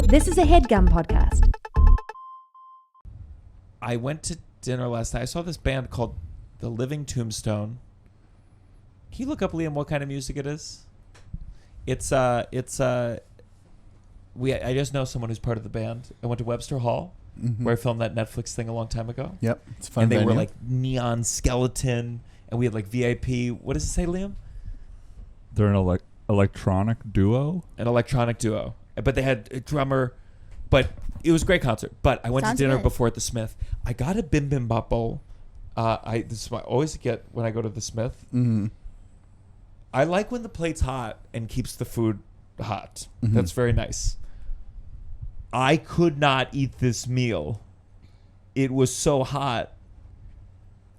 This is a Headgum podcast. I went to dinner last night. I saw this band called The Living Tombstone. Can you look up, Liam, what kind of music it is? I just know someone who's part of the band. I went to Webster Hall, where I filmed that Netflix thing a long time ago. Yep, it's a fun. And they venue. were like neon skeleton, and we had like VIP. What does it say, Liam? They're an electronic duo. An electronic duo, but they had a drummer. But it was a great concert. But I went Sounds to dinner good. before at the Smith. I got a bim bim bop bowl. This is what I always get when I go to the Smith. Mm-hmm. I like when the plate's hot and keeps the food hot. Mm-hmm. That's very nice. I could not eat this meal. It was so hot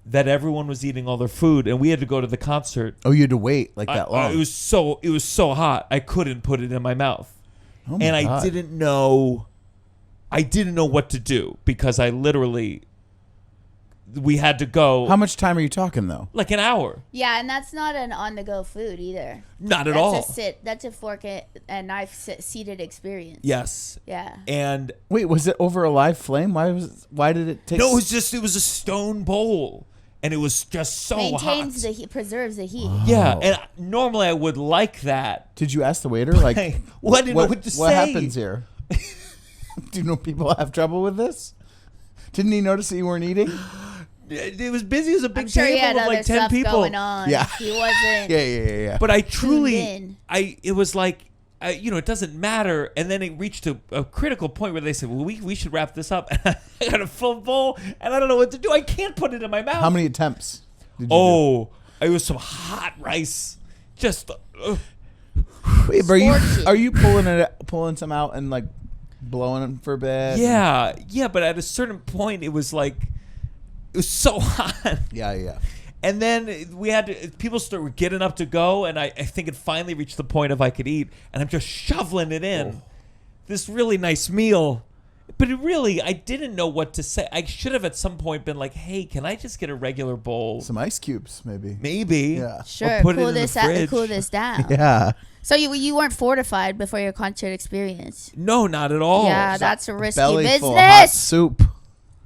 that everyone was eating all their food, and we had to go to the concert. Oh, you had to wait like that long. It was so hot. I couldn't put it in my mouth. Oh my And God. I didn't know what to do because we had to go. How much time are you talking though? Like an hour. Yeah, and that's not an on-the-go food either. Not at That's all. That's a fork and knife seated experience. Yes. Yeah. And Wait, was it over a live flame? Why did it take? no, it was a stone bowl, and it was just so Maintains hot. the heat, preserves the heat. Yeah, and normally I would like that. Did you ask the waiter like? Well, I didn't know what to What say. happens here? Do you know people have trouble with this? Didn't he notice that you weren't eating? It was busy. It was a big I'm sure he had table of other like 10 stuff people. going on. Yeah. He wasn't. Yeah. But I tuned truly, in. it was like, it doesn't matter. And then it reached a critical point where they said, well, we should wrap this up. I got a full bowl, and I don't know what to do. I can't put it in my mouth. How many attempts? Did you Oh, it was some hot rice. Just, do? Wait, but are you pulling some out and like blowing them for a bit? yeah. But at a certain point, it was like, it was so hot. Yeah. And then people were getting up to go, and I think it finally reached the point of I could eat, and I'm just shoveling it in. Oh. This really nice meal. But I didn't know what to say. I should have at some point been like, hey, can I just get a regular bowl? Some ice cubes, maybe. Maybe. Yeah. Sure. Or put cool it in this the fridge. cool this down. Yeah. So you weren't fortified before your concert experience. No, not at all. Yeah, that's a risky Belly business. full of hot soup.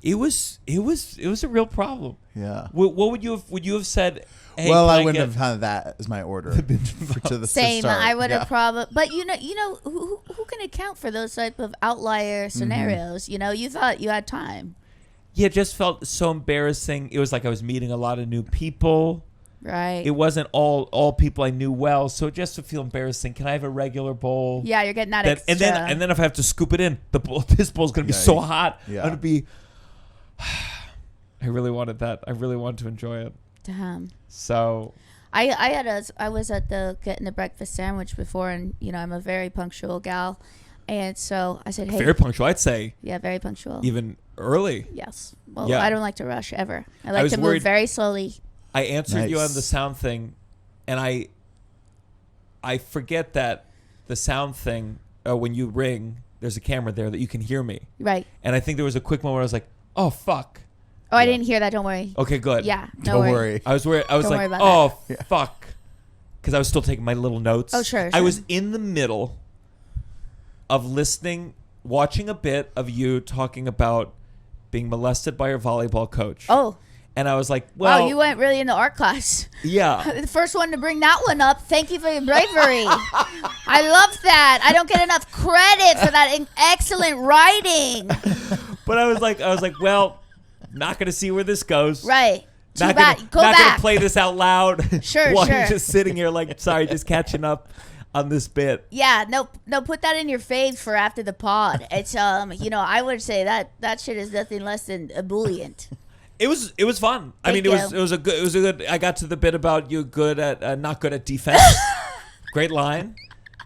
It was a real problem. Yeah. What would you have said? Hey, Well, can I wouldn't get- have had that as my order. to Same. start. I would have Yeah. probably, but you know, who can account for those type of outlier scenarios? You know, you thought you had time, Yeah, it just felt so embarrassing. It was like I was meeting a lot of new people. right? It wasn't all people I knew well, so just to feel embarrassing. Can I have a regular bowl? Yeah, you're getting that That- extra. and then if I have to scoop it in, this bowl's gonna be so hot. Yeah. I'm gonna be. I really wanted that. I really wanted to enjoy it. Damn. So I was at getting the breakfast sandwich before, and I'm a very punctual gal, and so I said, hey, very punctual. I'd say yeah, very punctual. even early. Yes. Well, Yeah. I don't like to rush ever. I I like was to move worried- very slowly. I answered you on Nice. the sound thing, and I forget that the sound thing. When you ring, there's a camera there that you can hear me, Right. and I think there was a quick moment where I was like, "Oh fuck." Oh, I didn't hear that. Don't worry. Okay, good. Yeah. Don't worry. I was worried. I was Don't like, worry "Oh about that. Yeah. fuck," because I was still taking my little notes. Oh, sure, I sure. was in the middle of watching a bit of you talking about being molested by your volleyball coach. Oh. And I was like, "Well, Wow, you went really into art class. yeah." The first one to bring that one up. Thank you for your bravery. I love that. I don't get enough credit for that excellent writing. But I was like, well, not gonna see where this goes. Right. Too Not bad. gonna, Go not back. gonna play this out loud. Sure, while sure. you're just sitting here like, sorry, just catching up on this bit. Yeah, no, put that in your faves for after the pod. It's I would say that shit is nothing less than ebullient. It was fun. I Thank mean, you. it was a good. I got to the bit about you good at not good at defense. Great line.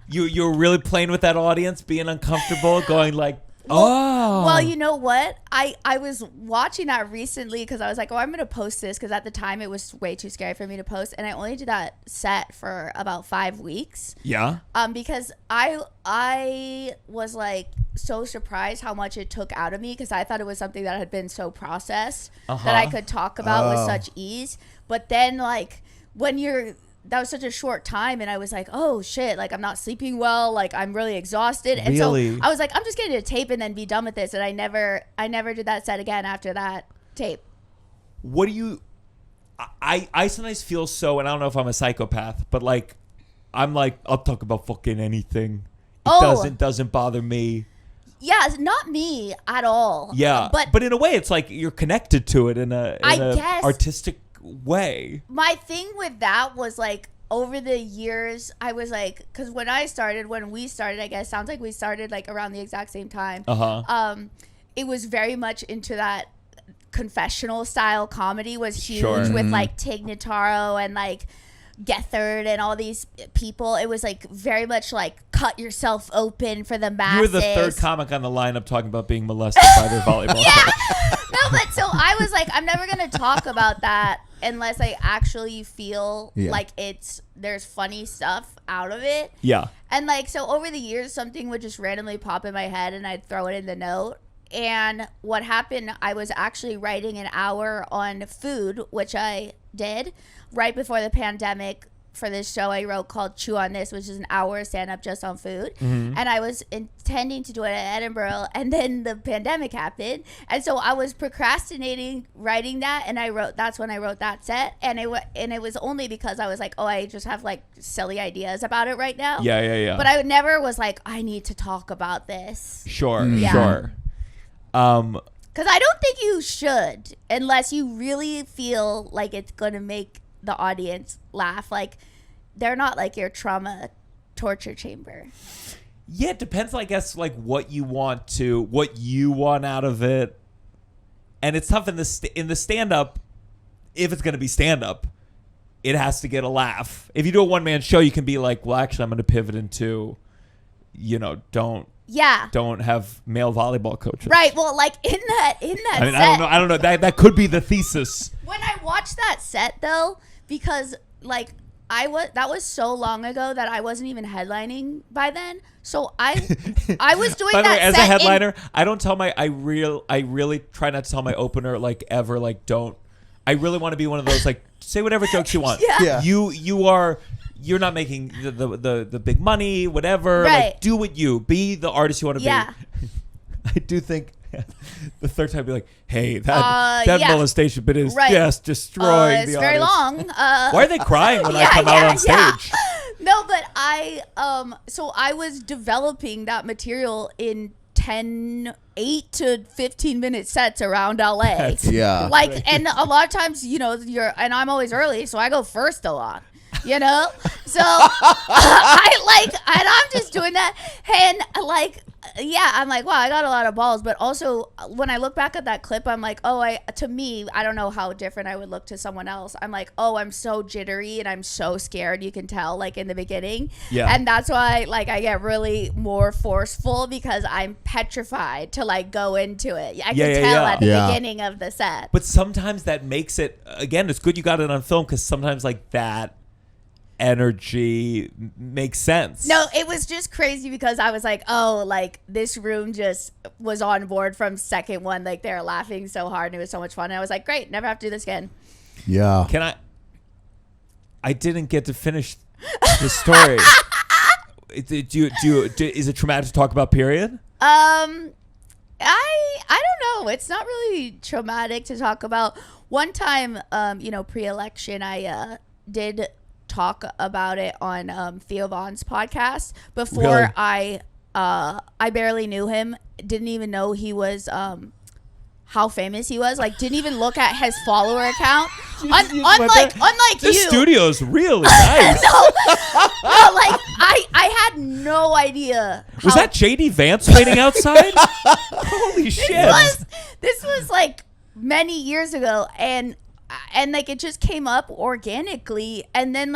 You were really playing with that audience, being uncomfortable, going like, oh. Well, you know what? I was watching that recently because I was like, oh, I'm going to post this because at the time it was way too scary for me to post. And I only did that set for about 5 weeks. Yeah. Because I was like so surprised how much it took out of me because I thought it was something that had been so processed that I could talk about with such ease. But then like when you're that was such a short time, and I was like, oh shit, like I'm not sleeping well, like I'm really exhausted. And Really? so I was like, I'm just getting a tape and then be done with this. And I never did that set again after that tape. What do you I sometimes feel so, and I don't know if I'm a psychopath, but like I'm like, I'll talk about fucking anything. It doesn't bother me. Yeah, not me at all. Yeah, but in a way, it's like you're connected to it in a guess artistic way. My thing with that was like over the years, I was like, because when we started, I guess sounds like we started like around the exact same time. It was very much into that confessional style comedy was huge with like Tig Notaro and like Gethard and all these people. It was like very much like cut yourself open for the masses. You were the third comic on the lineup talking about being molested by their volleyball. No, but so I was like, I'm never gonna talk about that unless I actually feel like there's funny stuff out of it. Yeah. And like, so over the years, something would just randomly pop in my head and I'd throw it in the note. And what happened, I was actually writing an hour on food, which I did right before the pandemic for this show I wrote called Chew on This, which is an hour stand-up just on food. And I was intending to do it at Edinburgh, and then the pandemic happened. And so I was procrastinating writing that, and that's when I wrote that set. And it was only because I was like, oh, I just have like silly ideas about it right now. Yeah. But I never was like, I need to talk about this. Sure. Because I don't think you should unless you really feel like it's going to make the audience laugh. Like, they're not like your trauma torture chamber. Yeah, it depends, I guess, like what you want out of it. And it's tough in the stand-up. If it's going to be stand-up, it has to get a laugh. If you do a one-man show, you can be like, well, actually, I'm going to pivot into, don't have male volleyball coaches. Right. Well, like in that I mean, set, I don't know. That could be the thesis. When I watched that set though, because like that was so long ago that I wasn't even headlining by then. So I was doing by the way, that as set a headliner, I don't tell I really try not to tell my opener like ever, like don't. I really want to be one of those like say whatever jokes you want. Yeah. You're not making the big money, whatever. Right. Like, do be the artist you want to be. Yeah. I do think the third time, be like, hey, that molestation bit is just destroying it's the very audience. long. Why are they crying when I come out on stage? No, but so I was developing that material in 8 to 15 minute sets around LA. And a lot of times, and I'm always early, so I go first a lot. So and I'm just doing that, and I'm like, wow, I got a lot of balls. But also, when I look back at that clip, I'm like, to me, I don't know how different I would look to someone else. I'm like, I'm so jittery and I'm so scared. You can tell, like in the beginning, and that's why, I get really more forceful because I'm petrified to go into it. I can tell at the beginning of the set. But sometimes that makes it again. It's good you got it on film because sometimes that energy makes sense. No, it was just crazy because I was like, this room just was on board from second one. Like, they were laughing so hard and it was so much fun. And I was like, great, never have to do this again. Yeah. Can I didn't get to finish the story. Is it traumatic to talk about period? I don't know. It's not really traumatic to talk about. One time, pre-election, I did talk about it on Theo Vaughn's podcast before. Really? I barely knew him, didn't even know he was how famous he was, didn't even look at his follower account. Unlike the you, studio's really nice. no, I had no idea. Was that JD Vance waiting outside? Holy shit! This was many years ago, and it just came up organically, and then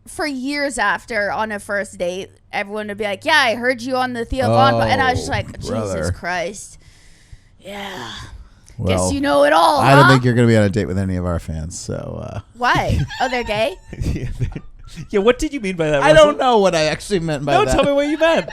for years after on a first date, everyone would be like, yeah, I heard you on the Theo Vaughn, and I was just like, Jesus Christ. Yeah. Well, guess you know it all. I don't think you're going to be on a date with any of our fans. So why? Oh, they're gay? Yeah, what did you mean by that? I don't know what I actually meant by that. No, tell me what you meant.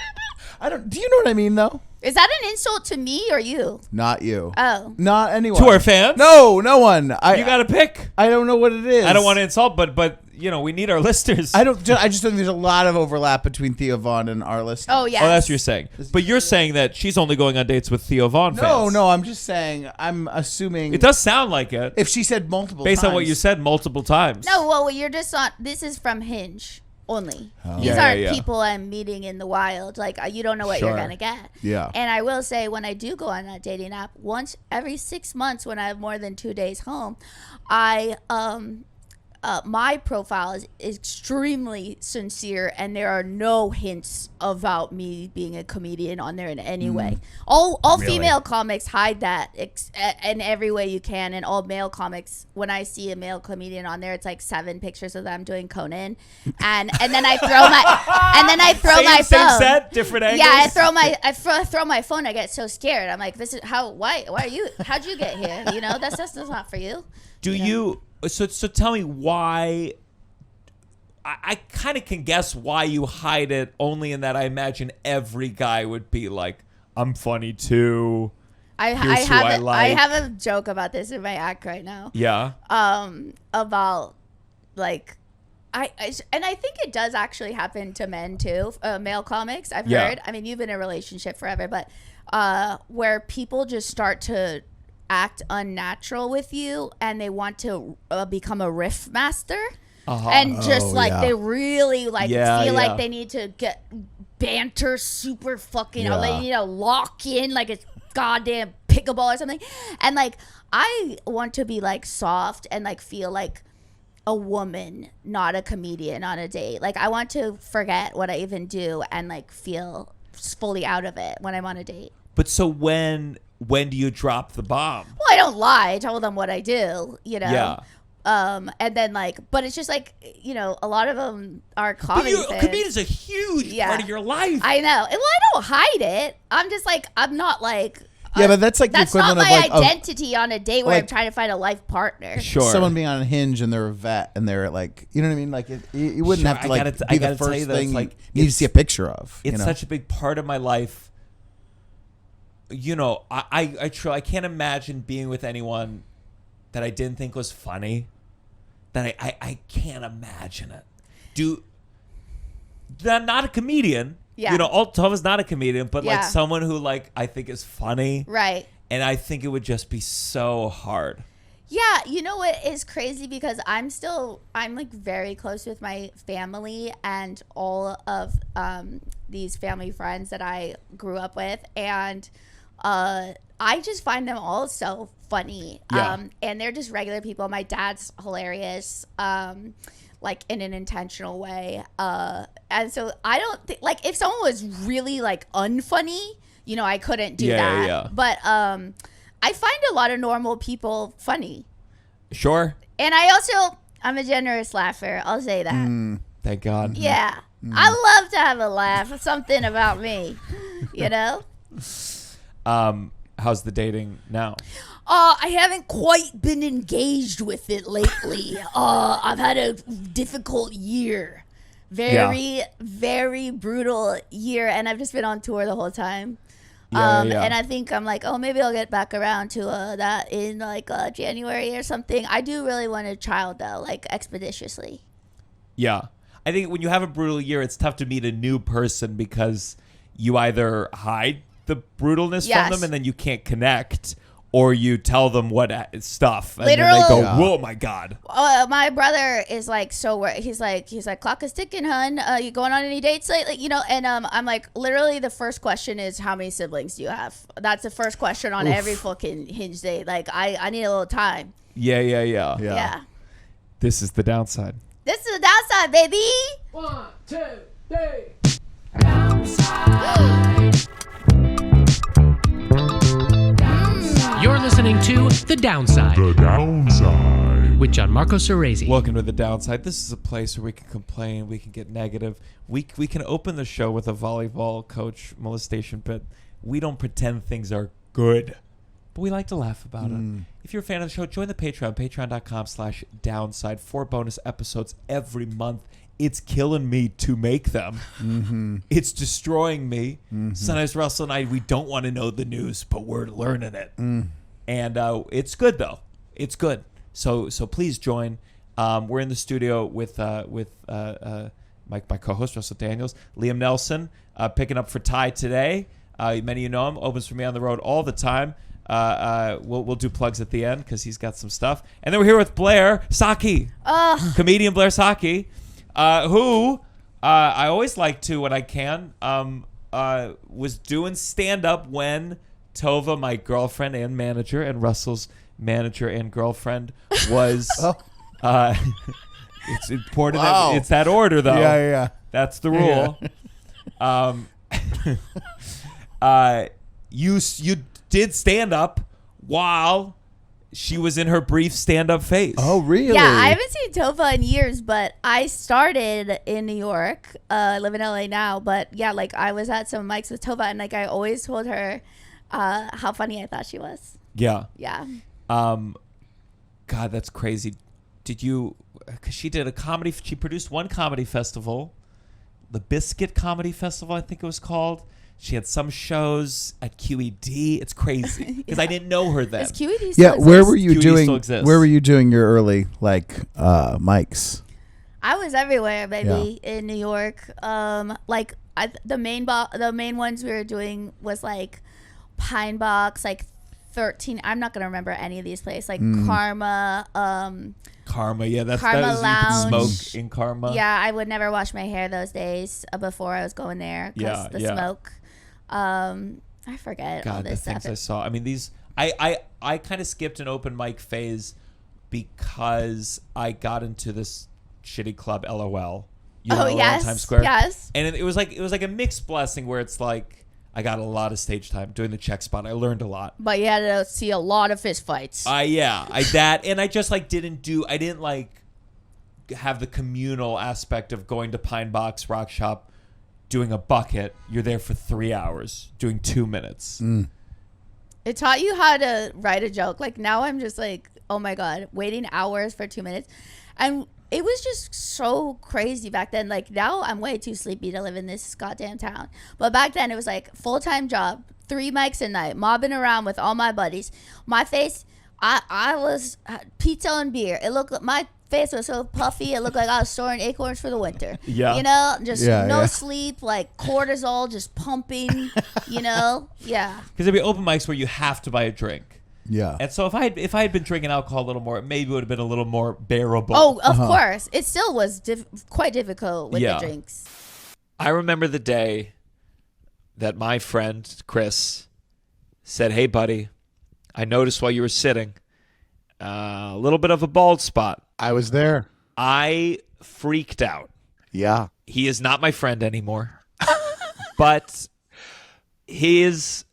Do you know what I mean though? Is that an insult to me or you? Not you. Oh. Not anyone. To our fans? No one. You got to pick. I don't know what it is. I don't want to insult, but we need our listeners. I just think there's a lot of overlap between Theo Vaughn and our listeners. Oh, yeah. Oh, that's what you're saying. But you're saying that she's only going on dates with Theo Vaughn fans. No, I'm just saying, I'm assuming. It does sound like it. If she said multiple Based times. on what you said multiple times. No, well, you're just on. This is from Hinge only. Oh. These aren't people I'm meeting in the wild. Like, you don't know what you're going to get. Yeah. And I will say, when I do go on that dating app, once every 6 months when I have more than 2 days home, my profile is extremely sincere, and there are no hints about me being a comedian on there in any way. All Really? female comics hide that in every way you can, and all male comics, when I see a male comedian on there, it's like 7 pictures of them doing Conan, and then I throw my same phone. set, different angles. Yeah, I throw my phone. I get so scared. I'm like, why are you? How'd you get here? That's not for you. Do you? So tell me why. I kind of can guess why you hide it. Only in that I imagine every guy would be like, "I'm funny too." I have a joke about this in my act right now. Yeah. About like, I think it does actually happen to men too, male comics. I've heard. I mean, you've been in a relationship forever, but where people just start to act unnatural with you, and they want to become a riff master, and just they really feel like they need to get banter super fucking. They need to lock in like it's goddamn pickleball or something, and like I want to be like soft and like feel like a woman, not a comedian on a date. Like I want to forget what I even do and like feel fully out of it when I'm on a date. But so when do you drop the bomb? Well, I don't lie. I tell them what I do, Yeah. And then but it's just like, a lot of them are comedy fans. Comedian is a huge part of your life. I know. Well, I don't hide it. I'm just like, I'm not like. Yeah, but that's like that's the equivalent not my of identity on a date where I'm trying to find a life partner. Sure. Someone being on a Hinge and they're a vet and they're like, you know what I mean? Like you wouldn't have to be the first thing you need to see a picture of. It's such a big part of my life. I can't imagine being with anyone that I didn't think was funny. That I can't imagine it. Not a comedian. Yeah. Tovah's not a comedian, but like Yeah. someone who I think is funny. Right. And I think it would just be so hard. Yeah, you know what is crazy, because I'm like very close with my family and all of these family friends that I grew up with, and I just find them all so funny. Yeah. And they're just regular people. My dad's hilarious, like in an intentional way. And so I don't think, like, if someone was really like unfunny, I couldn't do that. Yeah. But I find a lot of normal people funny. Sure. And I'm a generous laugher. I'll say that. Thank God. Yeah. I love to have a laugh. It's something about me, How's the dating now? I haven't quite been engaged with it lately. I've had a difficult year. Very, very brutal year. And I've just been on tour the whole time. And I think I'm like, maybe I'll get back around to that in like January or something. I do really want a child though, like expeditiously. Yeah. I think when you have a brutal year, it's tough to meet a new person because you either hide the brutalness from them and then you can't connect, or you tell them what stuff and then they go, "Whoa, my God." My brother is like, he's like, clock is ticking, hun. You going on any dates lately? And I'm like, literally the first question is, how many siblings do you have? That's the first question on every fucking Hinge date. Like, I need a little time. Yeah. This is the downside. This is the downside, baby. 1, 2, 3. Downside. You're listening to The Downside. The Downside. With Gianmarco Soresi. Welcome to The Downside. This is a place where we can complain, we can get negative. We can open the show with a volleyball coach molestation bit. We don't pretend things are good, but we like to laugh about it. If you're a fan of the show, join the Patreon, patreon.com/downside. 4 bonus episodes every month, it's killing me to make them. Mm-hmm. It's destroying me. Mm-hmm. Sometimes Russell and I, we don't want to know the news, but we're learning it. And it's good, though. It's good. So please join. We're in the studio with my co-host, Russell Daniels, Liam Nelson, picking up for Ty today. Many of you know him. Opens for me on the road all the time. We'll do plugs at the end because he's got some stuff. And then we're here with Blair Socci, comedian Blair Socci. Who I always like to when I can, was doing stand-up when Tovah, my girlfriend and manager, and Russell's manager and girlfriend, was... it's important that it's that order, though. Yeah. That's the rule. You did stand-up while... she was in her brief stand-up phase. Oh, really? Yeah, I haven't seen Tovah in years, but I started in New York. I live in LA now, but yeah, like I was at some mics with Tovah, and like I always told her how funny I thought she was. Yeah. Yeah. God, that's crazy. Did you? Because she did a comedy. She produced one comedy festival, the Biscuit Comedy Festival, I think it was called. She had some shows at QED. It's crazy because I didn't know her then. Is QED still exist? Where were you QED doing? still exists. Where were you doing your early mics? I was everywhere, baby, in New York. The main ones we were doing was like Pine Box, like 13. I'm not gonna remember any of these places. Like Karma. Karma, yeah, that Karma was, Lounge. you could smoke in Karma. Yeah, I would never wash my hair those days before I was going there because the smoke. I forget all God, the this things stuff. I saw. I mean, these. I kind of skipped an open mic phase because I got into this shitty club, LOL. On Times Square. Yes. And it was like a mixed blessing where it's like I got a lot of stage time doing the check spot. I learned a lot. But you had to see a lot of fist fights. And I just like I didn't like have the communal aspect of going to Pine Box Rock Shop, doing a bucket. You're there for 3 hours doing 2 minutes. It taught you how to write a joke. Like now I'm just like, oh my God, waiting hours for 2 minutes. And it was just so crazy back then. Like now I'm way too sleepy to live in this goddamn town. But back then it was like full-time job, 3 mics a night, mobbing around with all my buddies. My face, I was pizza and beer. It looked, my face was so puffy. It looked like I was storing acorns for the winter. Yeah. You know, just no sleep, like cortisol just pumping, you know? Yeah. Because there'd be open mics where you have to buy a drink. Yeah. And so if I had been drinking alcohol a little more, it maybe would have been a little more bearable. Oh, of course. It still was quite difficult with the drinks. I remember the day that my friend Chris said, "Hey, buddy, I noticed while you were sitting a little bit of a bald spot." I was there. I freaked out. Yeah. He is not my friend anymore. But his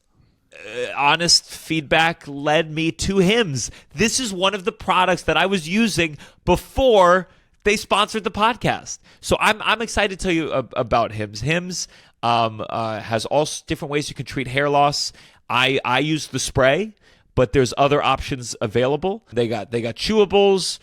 honest feedback led me to Hims. This is one of the products that I was using before they sponsored the podcast. So I'm excited to tell you about Hims. Hims has all different ways you can treat hair loss. I use the spray, but there's other options available. They got chewables,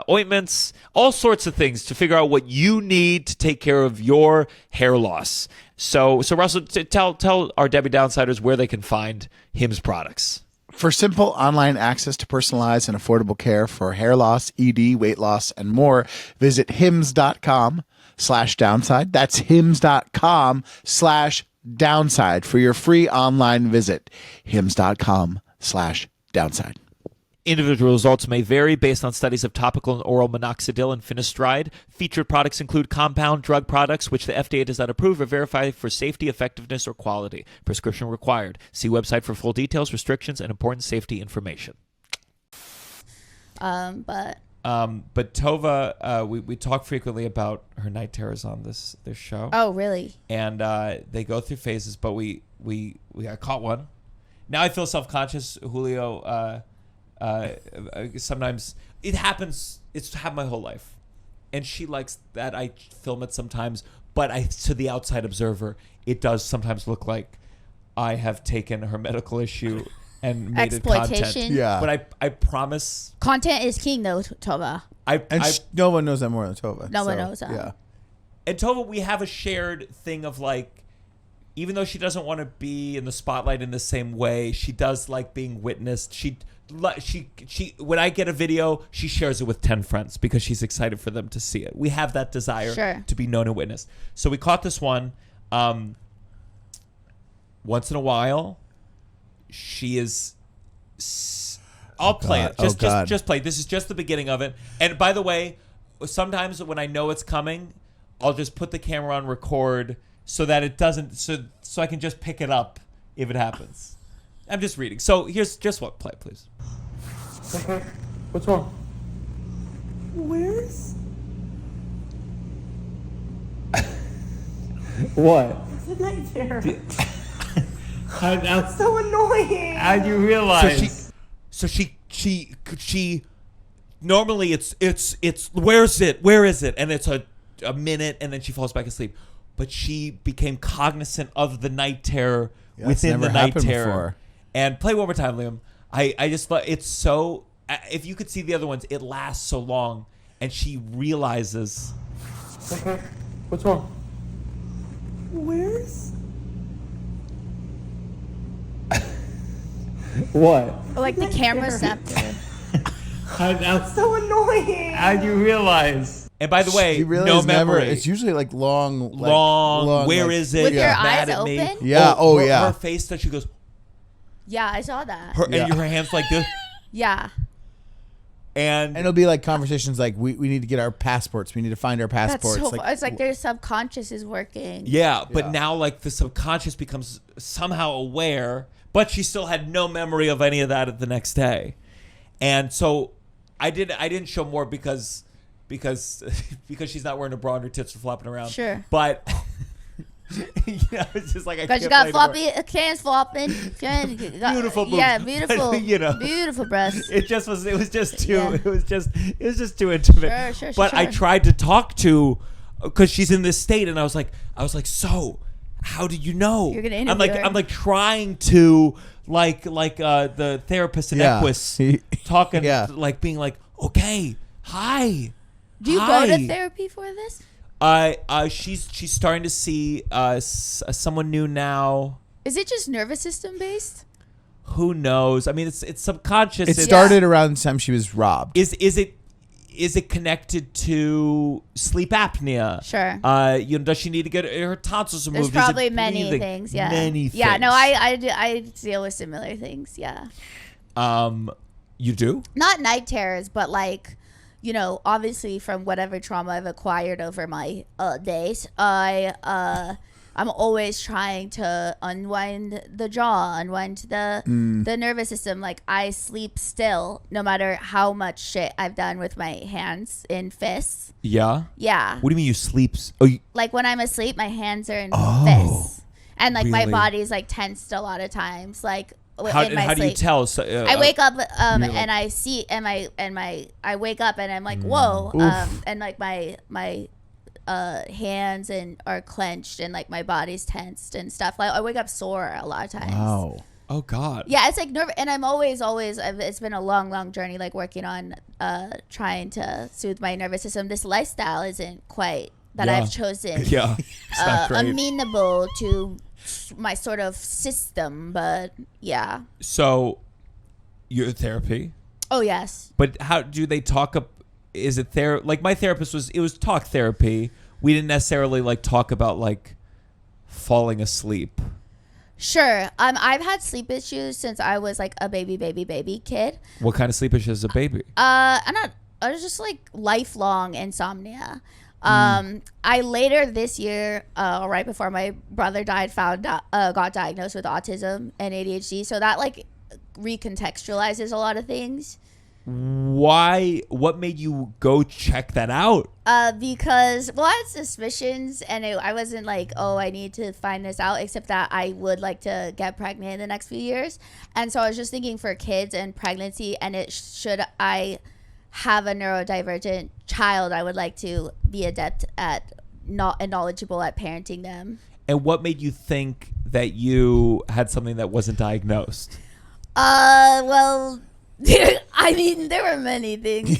ointments, all sorts of things to figure out what you need to take care of your hair loss. So Russell, tell our Debbie Downsiders where they can find Hims products. For simple online access to personalized and affordable care for hair loss, ED, weight loss, and more, visit hims.com/downside. That's hims.com/downside for your free online visit. hims.com/downside. Individual results may vary based on studies of topical and oral minoxidil and finasteride. Featured products include compound drug products, which the FDA does not approve or verify for safety, effectiveness, or quality. Prescription required. See website for full details, restrictions, and important safety information. But Tovah, we talk frequently about her night terrors on this show. Oh, really? And they go through phases, but we got caught one. Now I feel self-conscious, Julio. Sometimes it happens. It's happened my whole life, and she likes that I film it sometimes. But to the outside observer, it does sometimes look like I have taken her medical issue and made it content. Exploitation. Yeah. But I promise. Content is king, though, Tovah. No one knows that more than Tovah. No one knows that. Yeah. And Tovah, we have a shared thing of like, even though she doesn't want to be in the spotlight in the same way, she does like being witnessed. She when I get a video, she shares it with 10 friends because she's excited for them to see it. We have that desire to be known and witnessed. So we caught this one. Once in a while, she is. I'll play it. Just play. This is just the beginning of it. And by the way, sometimes when I know it's coming, I'll just put the camera on record so that it doesn't. So I can just pick it up if it happens. I'm just reading. So here's just what. Play, please. Okay. What's wrong? Where's? What? It's a nightmare. How so annoying. How'd you realize? So she. Normally it's where is it? And it's a minute, and then she falls back asleep. But she became cognizant of the night terror within the night terror. Before. And play one more time, Liam. I just thought it's so. If you could see the other ones, it lasts so long, and she realizes. Okay. What's wrong? Where's? What? Like the camera snapped her. So annoying. How'd you realize? And by the way, no memory. It's usually like long. Where like, is it? With your Mad eyes at me. open? Yeah. Yeah. Her face that she goes. Yeah, I saw that. And her hands like this. Yeah. And it'll be like conversations like we need to get our passports. We need to find our passports. That's so, it's like their subconscious is working. Yeah, but now like the subconscious becomes somehow aware, but she still had no memory of any of that the next day. And so I didn't show more because she's not wearing a bra and her tits are flopping around. Sure. But it's just like because you got floppy cans flopping. Beautiful boobs. Yeah, beautiful. Beautiful breasts. It was just too intimate. Sure. But I tried to talk to, because she's in this state, and I was like, so how did you know? You're gonna interview her. I'm like trying to like the therapist in Equus talking like being like, okay, hi. Do you go to therapy for this? She's starting to see someone new now. Is it just nervous system based? Who knows? I mean, it's subconscious. It started around the time she was robbed. Is it connected to sleep apnea? Sure. Does she need to get her tonsils removed? There's probably many things. Yeah. Many things. Yeah. No, I deal with similar things. Yeah. You do? Not night terrors, but like, obviously from whatever trauma I've acquired over my days, I'm always trying to unwind the jaw, unwind the nervous system. Like I sleep still, no matter how much shit I've done with my hands in fists. Yeah. Yeah. What do you mean you sleep? Like when I'm asleep, my hands are in fists, and like my really? body's like tensed a lot lot of times. Like. How do you tell? So, I wake up and I see I wake up and I'm like whoa and like my hands are clenched and like my body's tensed and stuff. Like I wake up sore a lot of times. Wow. Oh God. Yeah, it's like nervous, and I'm always it's been a long journey, like working on trying to soothe my nervous system. This lifestyle isn't quite that I've chosen. Yeah. Amenable to my sort of system, but yeah. So, your therapy? Oh yes. But how do they talk up? Is it like my therapist was talk therapy. We didn't necessarily like talk about like falling asleep. Sure. I've had sleep issues since I was like a baby kid. What kind of sleep issues as a baby? I was just like lifelong insomnia. I later this year, right before my brother died, got diagnosed with autism and ADHD. So that like recontextualizes a lot of things. Why? What made you go check that out? Because I had suspicions, and I wasn't like, oh, I need to find this out, except that I would like to get pregnant in the next few years. And so I was just thinking for kids and pregnancy, and should I have a neurodivergent child, I would like to be adept at and knowledgeable at parenting them. And what made you think that you had something that wasn't diagnosed? Well, I mean, there were many things.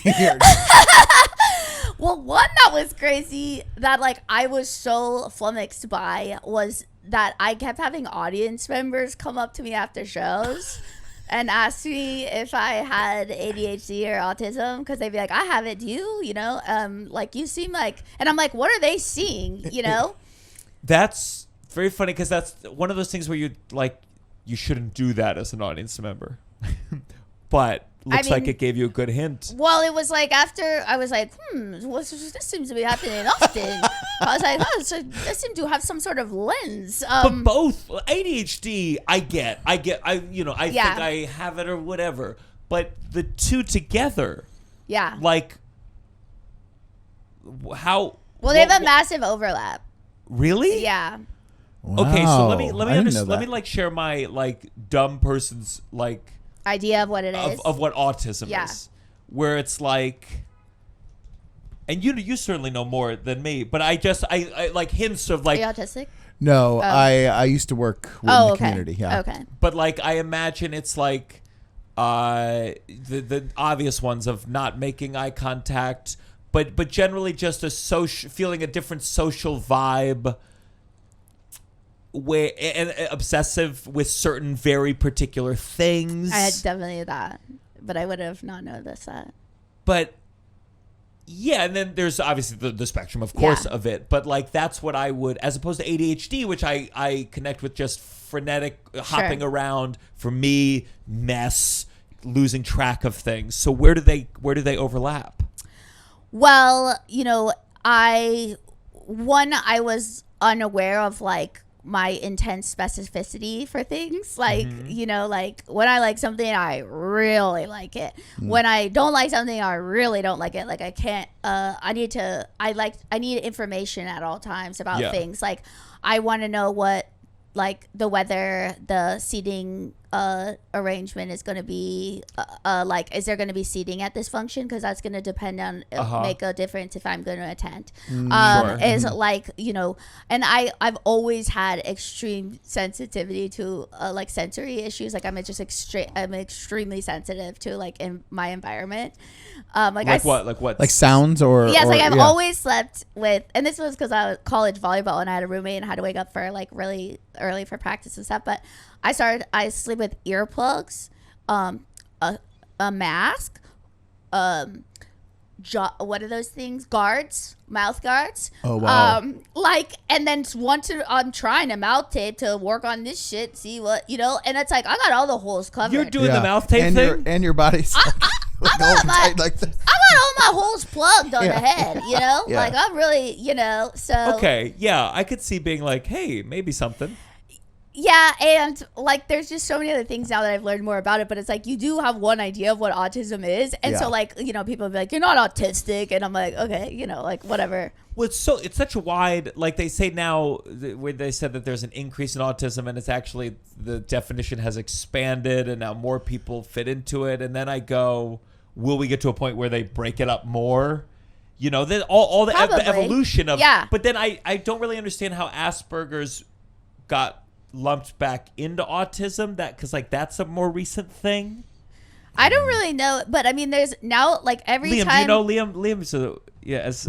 Well, one that was crazy that like I was so flummoxed by was that I kept having audience members come up to me after shows and ask me if I had ADHD or autism, because they'd be like, I have it, do you? You know, like you seem like, and I'm like, what are they seeing? You know? That's very funny, because that's one of those things where you shouldn't do that as an audience member. But looks like it gave you a good hint. Well, it was like after I was like, this seems to be happening often. I was like, so this seems to have some sort of lens. But both ADHD, I think I have it or whatever. But the two together, like how? Well, they have a massive overlap. Really? Yeah. Wow. Okay, so let me share my like dumb person's like idea of what it is of what autism is, where it's like, and you certainly know more than me, but I like hints of like. Are you autistic? No, I used to work in the community. Yeah. Okay. But like I imagine it's like the obvious ones of not making eye contact, but generally just feeling a different social vibe. Where and obsessive with certain very particular things. I had definitely that, but I would have not noticed that. But yeah, and then there's obviously the spectrum, of course, of it. But like that's what I would, as opposed to ADHD, which I connect with just frenetic hopping around. For me, mess, losing track of things. So where do they overlap? Well, you know, I was unaware of like my intense specificity for things, like you know, like when I like something I really like it, when I don't like something I really don't like it. Like I can't I need information at all times about things. Like I want to know what like the weather, the seating arrangement is going to be like, is there going to be seating at this function, because that's going to depend on make a difference if I'm going to attend. Is like, you know, and I've always had extreme sensitivity to like sensory issues. Like I'm extremely sensitive to like in my environment. Like what? Like sounds or I've always slept with, and this was because I was college volleyball and I had a roommate and had to wake up for like really early for practice and stuff. But I sleep with earplugs, a mask, what are those things? Guards, mouth guards. Oh wow! Like, and then I'm trying to mouth tape to work on this shit. See what you know, and it's like I got all the holes covered. You're doing the mouth tape thing, and your body's. I got all my holes plugged on the head, you know? Yeah. Like, I'm really, you know, so. Okay, yeah, I could see being like, hey, maybe something. Yeah, and, like, there's just so many other things now that I've learned more about it, but it's like, you do have one idea of what autism is, and so, like, you know, people will be like, you're not autistic, and I'm like, okay, you know, like, whatever. Well, it's such a wide, like they say now, where they said that there's an increase in autism, and it's actually, the definition has expanded, and now more people fit into it, and then I go, will we get to a point where they break it up more? You know, then all the evolution of, but then I don't really understand how Asperger's got lumped back into autism, that because like that's a more recent thing. I don't really know, but I mean, there's now like every time. Do you know Liam? As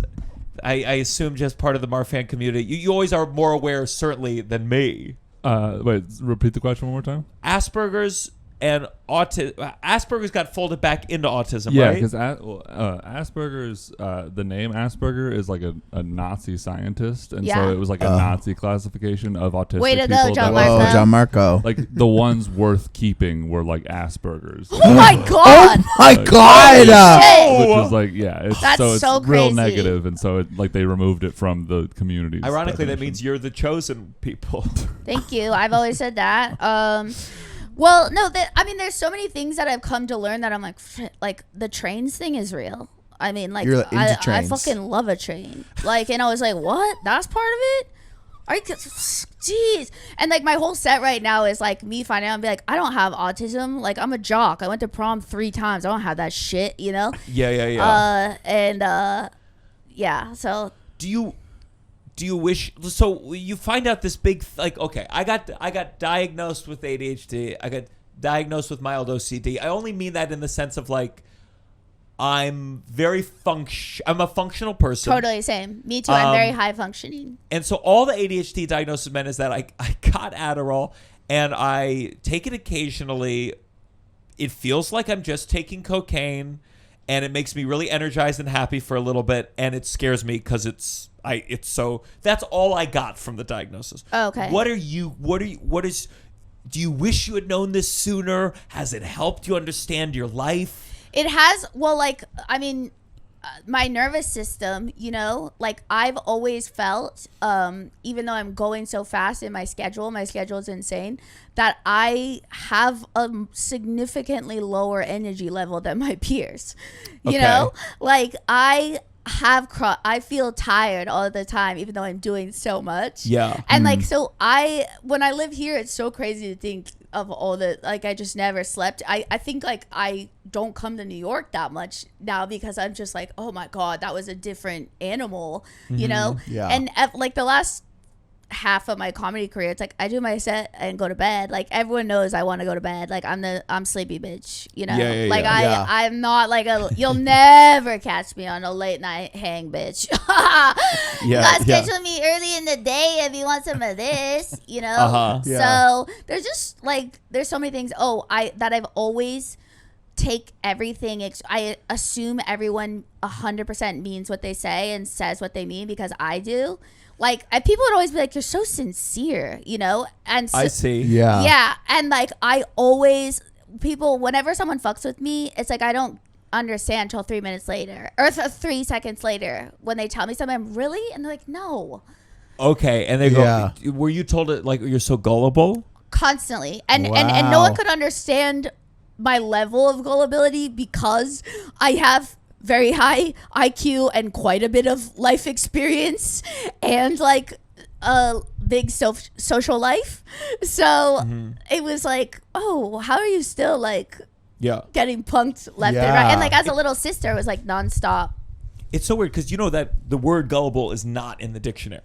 I assume, just part of the Marfan community. You always are more aware, certainly, than me. Wait, repeat the question one more time. Asperger's and Asperger's got folded back into autism, yeah, right? because Asperger's, the name Asperger is like a Nazi scientist, and so it was like a Nazi classification of autistic Way to people. go, Gianmarco. Like the ones worth keeping were like Asperger's. Oh my god! Oh my god! Which is like, it's so real crazy. negative, and so like they removed it from the community. Ironically, that means you're the chosen people. Thank you. I've always said that. Well, no, I mean, there's so many things that I've come to learn that I'm like the trains thing is real. I mean, like, I fucking love a train. Like, and I was like, what? That's part of it? Jeez. And like my whole set right now is like me finding out and be like, I don't have autism. Like, I'm a jock. I went to prom 3 times. I don't have that shit, you know? Yeah. Yeah, so. Do you wish, so you find out this big, like, okay, I got diagnosed with ADHD. I got diagnosed with mild OCD. I only mean that in the sense of like I'm a functional person. Totally same. Me too. I'm very high functioning. And so all the ADHD diagnosis meant is that I got Adderall and I take it occasionally. It feels like I'm just taking cocaine, and it makes me really energized and happy for a little bit, and it scares me because that's all I got from the diagnosis. Oh, okay. Do you wish you had known this sooner? Has it helped you understand your life? It has. Well, like, I mean, my nervous system, you know, like I've always felt, even though I'm going so fast in my schedule is insane, that I have a significantly lower energy level than my peers. You know, like I feel tired all the time, even though I'm doing so much. Yeah. And like, so when I live here, it's so crazy to think of all the, like, I just never slept. I think like I don't come to New York that much now because I'm just like, oh my God, that was a different animal, you know? Yeah. And like the last half of my comedy career, it's like I do my set and go to bed. Like everyone knows I want to go to bed. Like I'm sleepy bitch, you know. I'm not like you'll never catch me on a late night hang bitch. You gotta schedule me early in the day if you want some of this, you know. So there's just like there's so many things that I've always take everything. I assume everyone 100% means what they say and says what they mean because I do. Like, people would always be like, you're so sincere, you know? And so, I see. Yeah. Yeah. And like, whenever someone fucks with me, it's like, I don't understand till 3 minutes later or 3 seconds later when they tell me something. I'm really? And they're like, no. Okay. And they go, were you told it like you're so gullible? Constantly. And no one could understand my level of gullibility because I have very high IQ and quite a bit of life experience and like a big social life. So it was like, oh, how are you still like getting punked left and right? And like as a little sister, it was like nonstop. It's so weird because you know that the word gullible is not in the dictionary.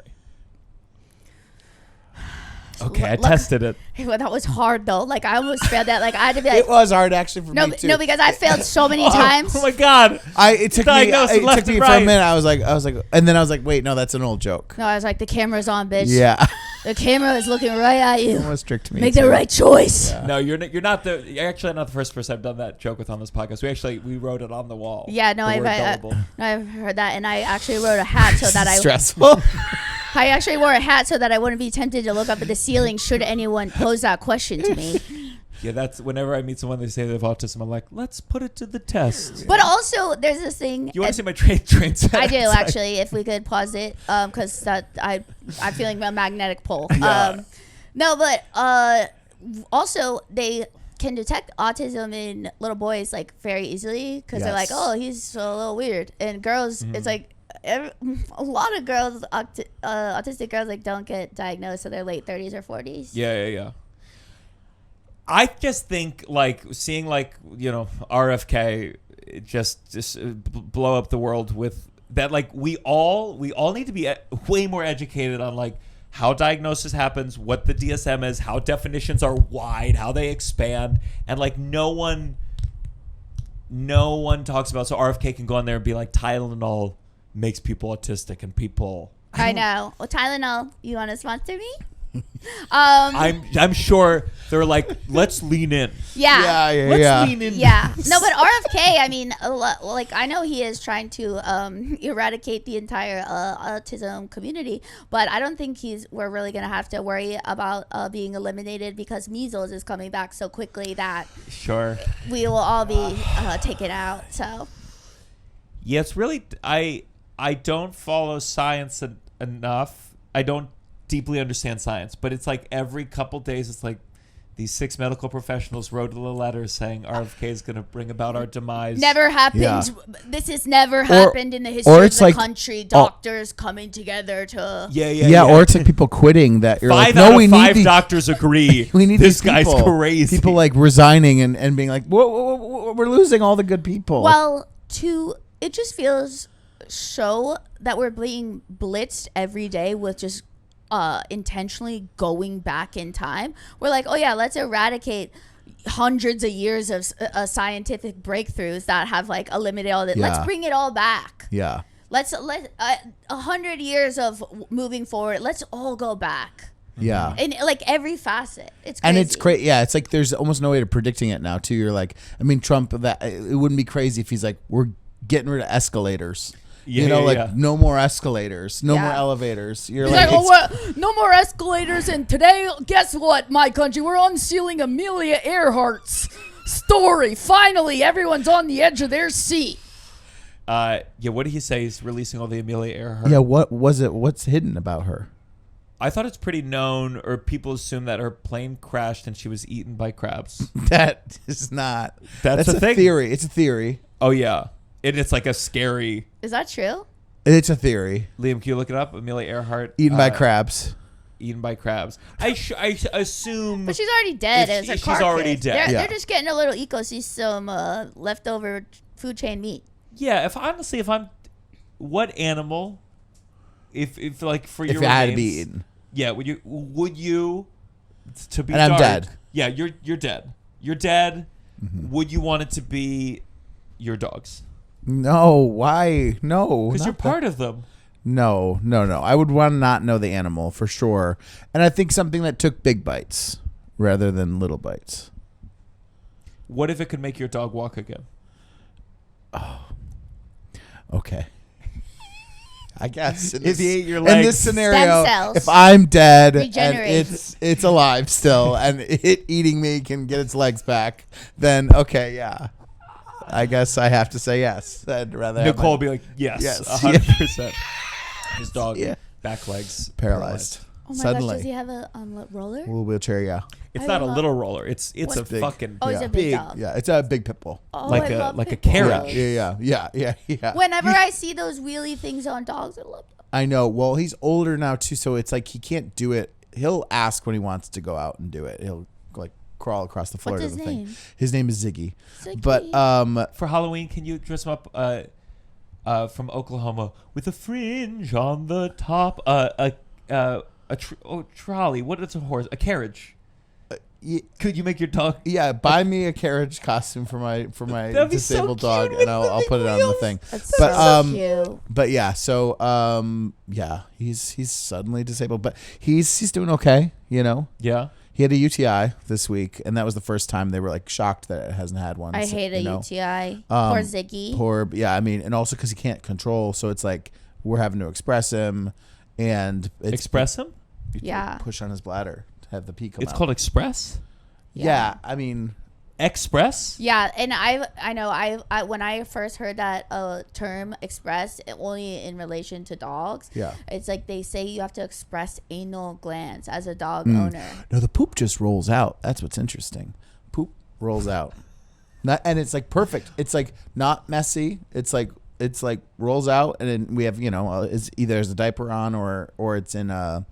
Okay, I tested it. That was hard though. Like I almost failed that. Like I had to be like, it was hard actually for me too. No, because I failed so many times. Oh my God! It took me for a minute. I was like, and then I was like, wait, no, that's an old joke. No, I was like, the camera's on, bitch. Yeah. The camera is looking right at you. Almost tricked me. Make the right choice. Yeah. No, you're actually not the first person I've done that joke with on this podcast. We wrote it on the wall. Yeah, no, I've heard that, and I actually wrote a hat so that stressful. I actually wore a hat so that I wouldn't be tempted to look up at the ceiling should anyone pose that question to me. Yeah, that's whenever I meet someone they say they have autism, I'm like, let's put it to the test. But also, there's this thing. You want to see my train set? I do actually. If we could pause it, because I'm feeling a magnetic pull. Yeah. No, but also they can detect autism in little boys like very easily because they're like, oh, he's a little weird, and girls, it's like. A lot of girls, autistic girls, like don't get diagnosed until their late 30s or 40s. Yeah. I just think like seeing like RFK just blow up the world with that. Like we all need to be way more educated on like how diagnosis happens, what the DSM is, how definitions are wide, how they expand, and like no one talks about. So RFK can go on there and be like Tylenol makes people autistic and people. I know. Well, Tylenol, you want to sponsor me? I'm sure they're like, let's lean in. Yeah. Let's lean in. Yeah. No, but RFK, I mean, like I know he is trying to eradicate the entire autism community, but I don't think we're really gonna have to worry about being eliminated because measles is coming back so quickly that we will all be taken out. So. Yeah, it's really I don't follow science enough. I don't deeply understand science, but it's like every couple days it's like these 6 medical professionals wrote a letter saying RFK is going to bring about our demise. Never happened. Yeah. This has never happened in the history of the country. Doctors coming together to or it's like people quitting that you're 5 like, no, out of we 5 need doctors agree. We need this guy's crazy. People like resigning and being like, whoa, we're losing all the good people. Well, it just feels so that we're being blitzed every day with just intentionally going back in time. We're like, oh yeah, let's eradicate hundreds of years of scientific breakthroughs that have like eliminated all that. Let's bring it all back. Yeah. Let 100 years of moving forward. Let's all go back. Yeah. In like every facet. It's crazy. And it's crazy. Yeah, it's like there's almost no way of predicting it now too. You're like, I mean, Trump, that it wouldn't be crazy if he's like, we're getting rid of escalators. No more escalators, no more elevators. You're like, no more escalators. And today, guess what, my country? We're unsealing Amelia Earhart's story. Finally, everyone's on the edge of their seat. What did he say? He's releasing all the Amelia Earhart. Yeah, what was it? What's hidden about her? I thought it's pretty known, or people assume that her plane crashed and she was eaten by crabs. That is not. That's a thing. Theory. It's a theory. Oh, yeah. And it's like a scary... Is that true? It's a theory. Liam, can you look it up? Amelia Earhart. Eaten by crabs. Eaten by crabs. I assume... But she's already dead. As her she's already dead. They're just getting a little ecosystem leftover food chain meat. Yeah, if I'm... What animal... If like for your if it had to be eaten, yeah, would you to be? And I'm dead. Yeah, you're dead. You're dead. Mm-hmm. Would you want it to be your dogs? No. Why? No. Because you're part of them. No. I would want to not know the animal for sure, and I think something that took big bites rather than little bites. What if it could make your dog walk again? Oh. Okay. I guess if he ate your legs. In this scenario, Stem cells. if I'm dead Regenerate. and it's alive still, and it eating me can get its legs back, then okay, yeah, I guess I have to say yes. I'd rather Nicole be like, yes, 100%. His dog, back legs paralyzed. Oh my Suddenly. gosh, does he have a roller? A little wheelchair, yeah. It's not a little roller. It's a big? fucking It's a big dog. Yeah, it's a big pit bull. Oh, like a carriage. Yeah. Whenever I see those wheelie things on dogs, I love them. I know. Well, he's older now too, so it's like he can't do it. He'll ask when he wants to go out and do it. He'll like crawl across the floor What's to the his thing. name? His name is Ziggy. Ziggy. But for Halloween, can you dress him up from Oklahoma with a fringe on the top, trolley? What is a horse? A carriage. Could you make your dog? Yeah, buy me a carriage costume for my disabled so dog, and I'll put it on the thing. That's so cute. But yeah, so he's suddenly disabled, but he's doing okay, you know. Yeah. He had a UTI this week, and that was the first time they were like shocked that it hasn't had one. I hate a UTI. Poor Ziggy. Yeah, I mean, and also because he can't control, so it's like we're having to express him, and express him. Yeah. Push on his bladder to have the pee come out. It's called Express? Yeah, I mean... Express? Yeah, and I know I when I first heard that term express, only in relation to dogs. Yeah. It's like they say you have to express anal glands as a dog owner. No, the poop just rolls out. That's what's interesting. Poop rolls out. And it's like perfect. It's like not messy. It's like rolls out, and then we have, it's either there's a diaper on or it's in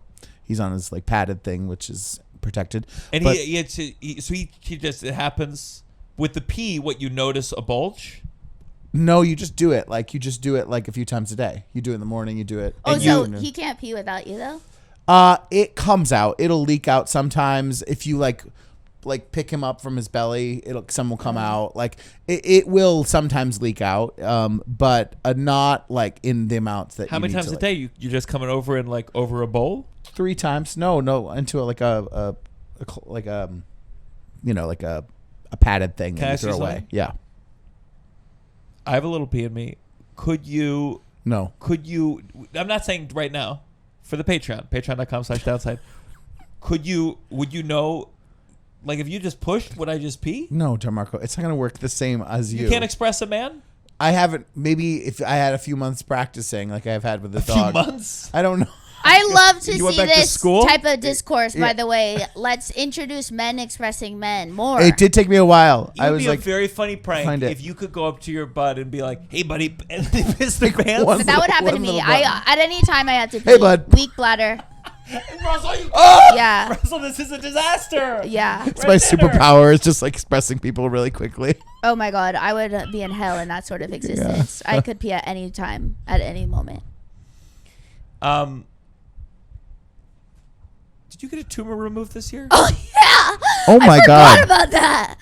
he's on his like padded thing, which is protected. And he just, it happens with the pee. What, you notice a bulge? No, you just do it. Like a few times a day. You do it in the morning. You do it. Oh, so he can't pee without you though? It comes out. It'll leak out sometimes. If you like pick him up from his belly, some will come out. Like it will sometimes leak out, but not like in the amounts that. How many times a day you just coming over and like over a bowl? 3 times. No, into like a padded thing that you throw away. Yeah. I have a little pee in me. Could you? No. Could you? I'm not saying right now. For the patreon.com/downside. Would you know? Like, if you just pushed, would I just pee? No, Gianmarco, it's not going to work the same as you. You can't express a man? I haven't. Maybe if I had a few months practicing, like I've had with the A dog. few months? I don't know. I love to You went see back to this school? type of discourse, by the way. Let's introduce men expressing men more. It did take me a while. It would I was be like, a very funny prank find it. if you could go up to your bud and be like, "Hey, buddy," and piss the pants. one But that would happen to one me. little button. At any time I had to pee. Hey, bud. Weak bladder. Russell, Yeah. Russell, this is a disaster. Yeah. It's my superpower is just like expressing people really quickly. Oh my God, I would be in hell in that sort of existence. I could pee at any time, at any moment. Did you get a tumor removed this year? Oh yeah. Oh my God God. about that.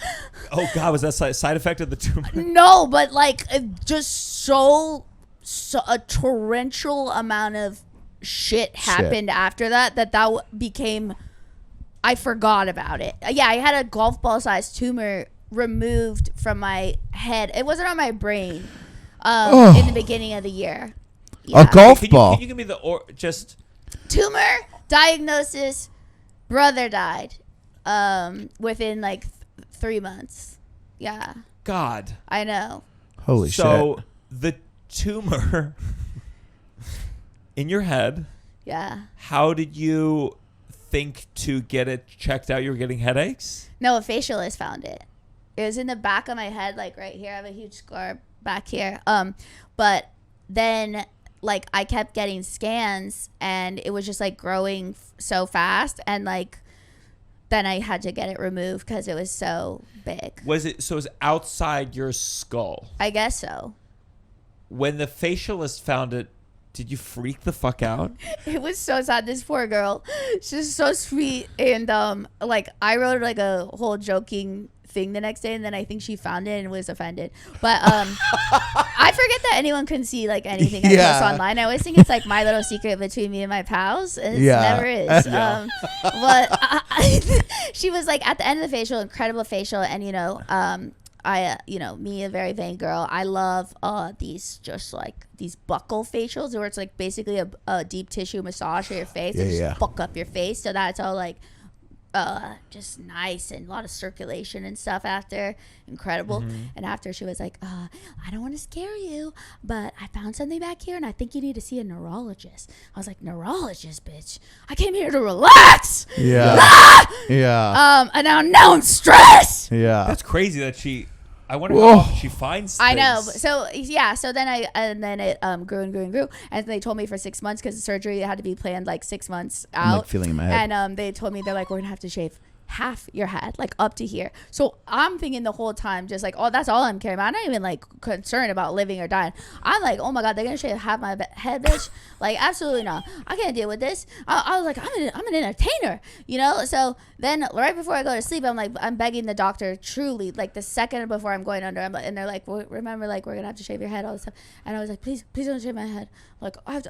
Oh God, was that side effect of the tumor? No, but like just so a torrential amount of shit happened after that became. I forgot about it. Yeah, I had a golf ball sized tumor removed from my head. It wasn't on my brain in the beginning of the year. Yeah. A golf ball. Can you give me just tumor diagnosis? Brother died within like 3 months. Yeah. God. I know. Holy shit. So the tumor in your head. Yeah. How did you think to get it checked out? You were getting headaches? No, a facialist found it. It was in the back of my head, like right here. I have a huge scar back here. But then like I kept getting scans and it was just like growing so fast, and like then I had to get it removed because it was so big. So it was outside your skull? I guess so. When the facialist found it, did you freak the fuck out? It was so sad. This poor girl, she's so sweet, and like I wrote like a whole joking thing the next day, and then I think she found it and was offended. But I forget that anyone can see like anything I post online. I always think it's like my little secret between me and my pals, and it never is. But she was like at the end of the facial, incredible facial, and you know, me, a very vain girl, I love these just like these buckle facials where it's like basically a deep tissue massage for your face and just buck up your face, so that's all like just nice and a lot of circulation and stuff after. Incredible. And after she was like, I don't want to scare you, but I found something back here and I think you need to see a neurologist. I was like, neurologist, bitch? I came here to relax. And now I'm stressed. That's crazy that I wonder how often she finds things. I know. So yeah. So then it grew and grew and grew, and they told me for 6 months because the surgery had to be planned like 6 months out. I'm like feeling in my head. And they told me, they're like, we're gonna have to shave half your head, like up to here. So I'm thinking the whole time, just like, oh, that's all I'm caring about. I'm not even like concerned about living or dying. I'm like, oh my God, they're gonna shave half my head, bitch. Like, absolutely not. I can't deal with this. I was like, I'm an entertainer, you know. So then right before I go to sleep, I'm begging the doctor, truly, like the second before I'm going under, and they're like, well, remember, like, we're gonna have to shave your head, all this stuff. And I was like, please don't shave my head. Like, I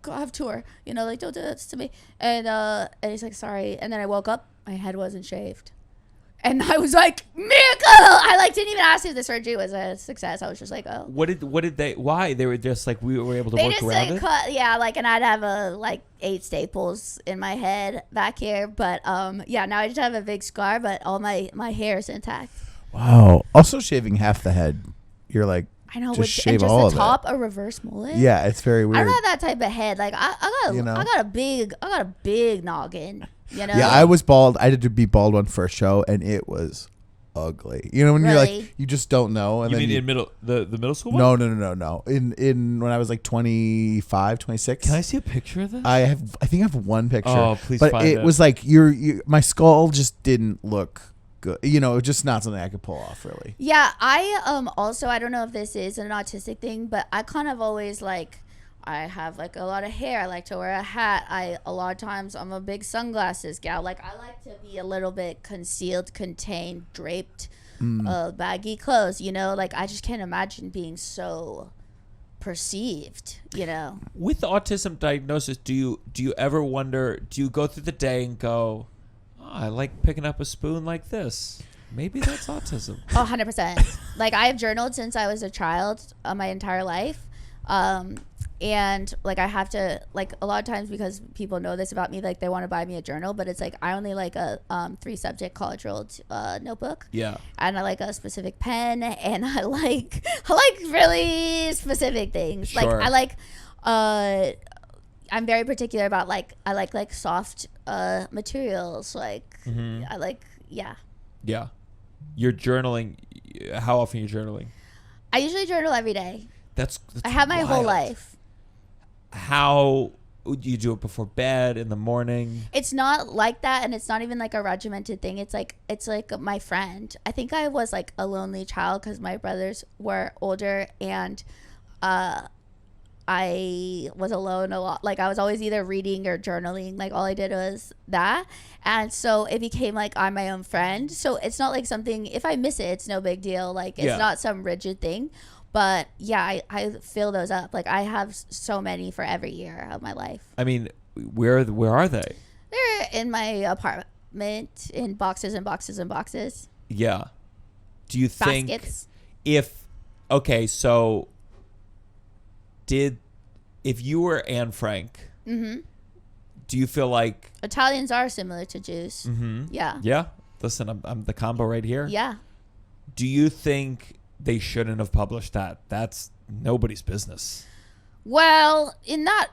have tour, you know, like, don't do this to me. And he's like, sorry. And then I woke up, my head wasn't shaved. And I was like, miracle! I like didn't even ask if the surgery was a success. I was just like, oh. Why? They were just like, we were able to work around it? And I'd have 8 staples in my head back here. But now I just have a big scar, but all my hair is intact. Wow. Also shaving half the head. You're like, I know, just shave all of it. the top, a reverse mullet. Yeah, it's very weird. I don't have that type of head. Like I got a big noggin. You know? Yeah, I was bald. I had to be bald one for a show, and it was ugly. You know, when you're like, you just don't know. And you mean in the middle school one? No. In when I was like 25, 26. Can I see a picture of this? I think I have one picture. Oh, please but find it. But it was like my skull just didn't look good. You know, just not something I could pull off really. Yeah, I also, I don't know if this is an autistic thing, but I kind of always like, I have like a lot of hair. I like to wear a hat. A lot of times I'm a big sunglasses gal. Like, I like to be a little bit concealed, contained, draped, baggy clothes, you know? Like, I just can't imagine being so perceived, you know? With the autism diagnosis, do you ever wonder, do you go through the day and go, oh, I like picking up a spoon like this? Maybe that's autism. 100%. Like, I have journaled since I was a child, my entire life. And like, I have to, like, a lot of times, because people know this about me, like, they want to buy me a journal, but it's like, I only like a 3-subject college ruled notebook. Yeah. And I like a specific pen, and I like really specific things. Sure. Like, I like I'm very particular about, like, I like soft materials. Like, I like, yeah. You're journaling. How often are you journaling? I usually journal every day. That's I have my whole life. How do you do it? Before bed, in the morning? It's not like that, and it's not even like a regimented thing. It's like my friend. I think I was like a lonely child because my brothers were older, and I I was alone a lot. Like I was always either reading or journaling. Like all I did was that. And so it became like I'm my own friend. So it's not like something, if I miss it, it's no big deal. Like it's not some rigid thing. But yeah, I fill those up. Like I have so many for every year of my life. I mean, where are they? They're in my apartment in boxes and boxes and boxes. Yeah. Do you think Baskets. so if you were Anne Frank, do you feel like Italians are similar to Jews? Yeah. Yeah. Listen, I'm the combo right here. Yeah. Do you think they shouldn't have published that? That's nobody's business. Well, in that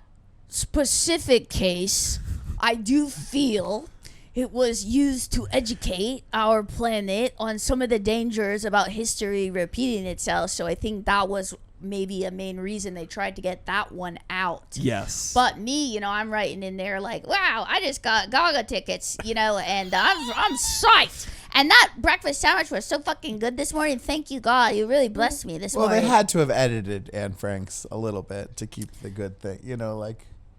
specific case, I do feel it was used to educate our planet on some of the dangers about history repeating itself. So I think that was maybe a main reason they tried to get that one out. Yes. But me, I'm writing in there like, wow, I just got Gaga tickets, and I'm psyched. And that breakfast sandwich was so fucking good this morning. Thank you, God. You really blessed me this morning. Well, they had to have edited Anne Frank's a little bit to keep the good thing,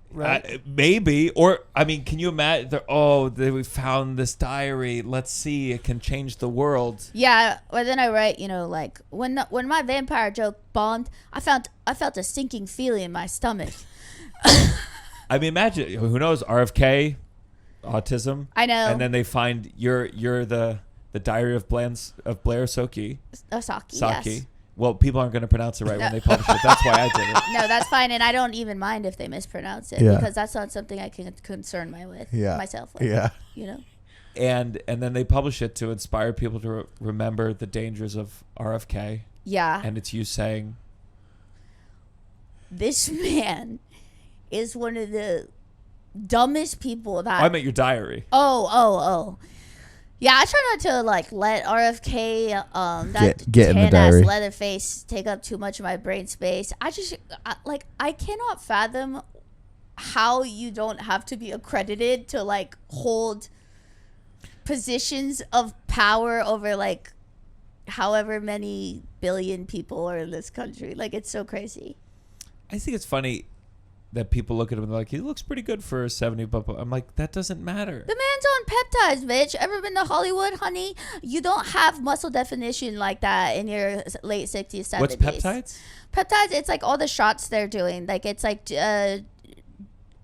right? Maybe. Or, I mean, can you imagine? We found this diary. Let's see. It can change the world. Yeah. Or then I write, like, when my vampire joke bombed, I felt a sinking feeling in my stomach. I mean, imagine. Who knows? RFK, autism. I know. And then they find you're the diary of Blair Socci. Socci, yes. Well, people aren't going to pronounce it right when they publish it. That's why I did it. No, that's fine, and I don't even mind if they mispronounce it because that's not something I can concern myself with. Yeah. And then they publish it to inspire people to remember the dangers of RFK. Yeah. And it's you saying, this man is one of the dumbest people that... I meant your diary. Oh. Yeah, I try not to let RFK, that get in the diary. Leatherface take up too much of my brain space. I cannot fathom how you don't have to be accredited to hold positions of power over however many billion people are in this country. It's so crazy. I think it's funny that people look at him and they're like, he looks pretty good for 70, but I'm like, that doesn't matter. The man's on peptides, bitch. Ever been to Hollywood, honey? You don't have muscle definition like that in your late 60s, 70s. What's peptides? Peptides, it's all the shots they're doing. It's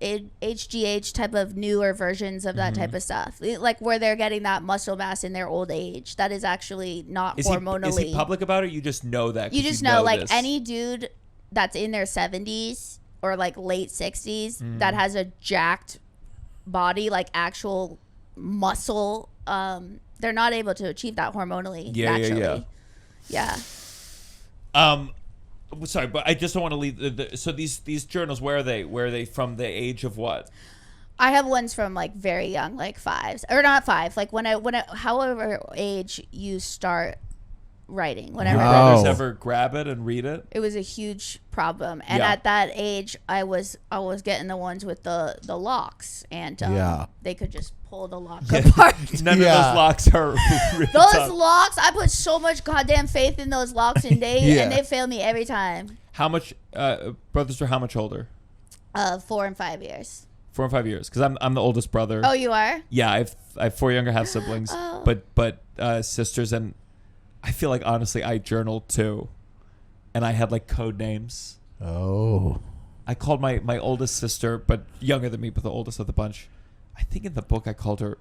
HGH type of newer versions of that type of stuff. Where they're getting that muscle mass in their old age. That is actually not hormonally. Is he public about it? Or you just know that? You just know this. Any dude that's in their 70s or late 60s that has a jacked body, actual muscle, they're not able to achieve that hormonally naturally. Yeah. Sorry, but I just don't want to leave. So these journals, where are they? Where are they from? The age of what? I have ones from very young, 5s or not 5. When I however age you start writing. When Your brothers ever grab it and read it? It was a huge problem, and at that age, I was getting the ones with the locks, and they could just pull the lock apart. None of those locks are. Those locks, I put so much goddamn faith in those locks, and they fail me every time. How much brothers are how much older? 4 and 5 years. 4 and 5 years, because I'm the oldest brother. Oh, you are? Yeah, I have 4 younger half siblings, but sisters, and I feel like honestly I journaled too, and I had code names. Oh. I called my oldest sister, but younger than me, but the oldest of the bunch. I think in the book I called her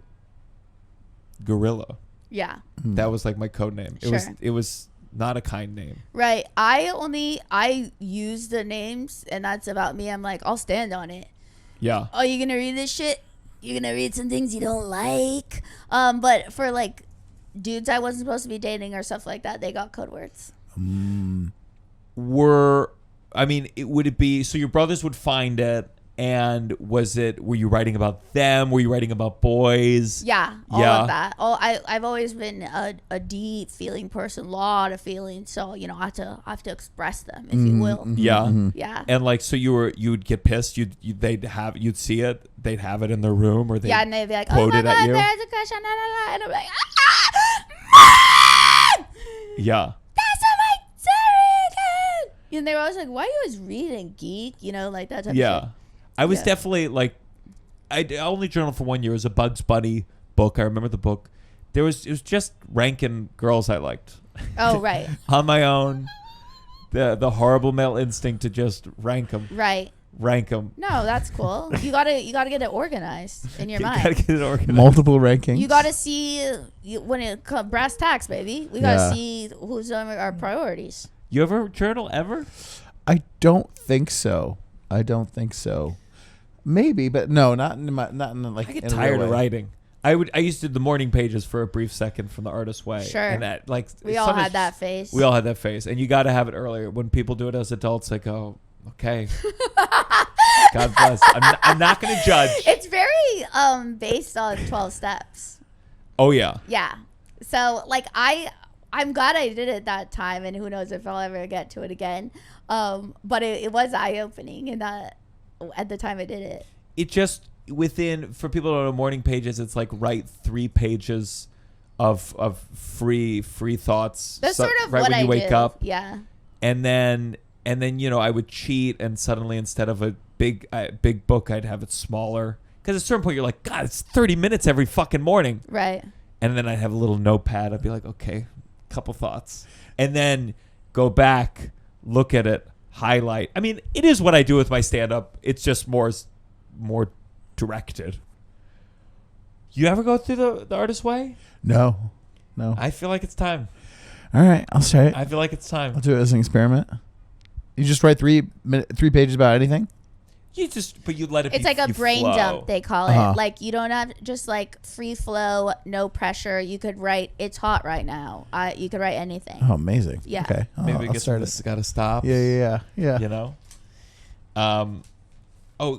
Gorilla. Yeah. That was my code name. Sure. It was not a kind name. Right. I use the names, and that's about me. I'm I'll stand on it. Yeah. Oh, you gonna read this shit? You're gonna read some things you don't like. But for dudes I wasn't supposed to be dating or stuff like that, they got code words. Would it be so your brothers would find it, and were you writing about them? Were you writing about boys? Yeah, all of that. I've always been a deep feeling person, lot of feelings, so I have to express them, if you will. Yeah. Yeah. And so you'd get pissed, you'd see it, they'd have it in their room, or and they'd be like, quote oh my it at God, you. there's a crush on la, and I'm like, Mom! Yeah. That's what my diary again. And they were always like, why are you always reading, geek? You know, like that type of shit. I was definitely like, I only journaled for 1 year. It was a Bugs Bunny book. I remember the book. It was just ranking girls I liked. Oh, right. On my own. The horrible male instinct to just rank them. Right. Rank them. No, that's cool. You gotta get it organized in your mind. You gotta get it organized. Multiple rankings. You gotta see when it comes brass tacks, baby. We gotta see who's on our priorities. You ever journal ever? I don't think so. Maybe, but no, not in like. I get tired of writing. I used to do the morning pages for a brief second from the Artist's Way. Sure. And that, like, we all had that phase. We all had that phase, and you got to have it earlier. When people do it as adults, they go, okay. God bless. I'm not going to judge. It's very based on 12 steps. Oh yeah. Yeah. So like I'm glad I did it that time, and who knows if I'll ever get to it again. But it was eye opening, and at the time I did it. It just for people who don't know morning pages, it's like write 3 pages of free thoughts. That's sort of right what when you wake up. Yeah. And then I would cheat, and suddenly instead of a big book, I'd have it smaller. Because at a certain point, you're like, God, it's 30 minutes every fucking morning. Right. And then I'd have a little notepad. I'd be like, okay, couple thoughts. And then go back, look at it, highlight. I mean, it is what I do with my stand-up. It's just more directed. You ever go through the Artist's Way? No. I feel like it's time. All right, I'll start. I feel like it's time. I'll do it as an experiment. You just write 3 pages about anything? But you let it. It's like a brain flow. dump, they call it. Like you don't have just like free flow, no pressure. You could write, it's hot right now. You could write anything. Oh, amazing. Yeah. Okay. Maybe I'll start this got to stop. Yeah. You know.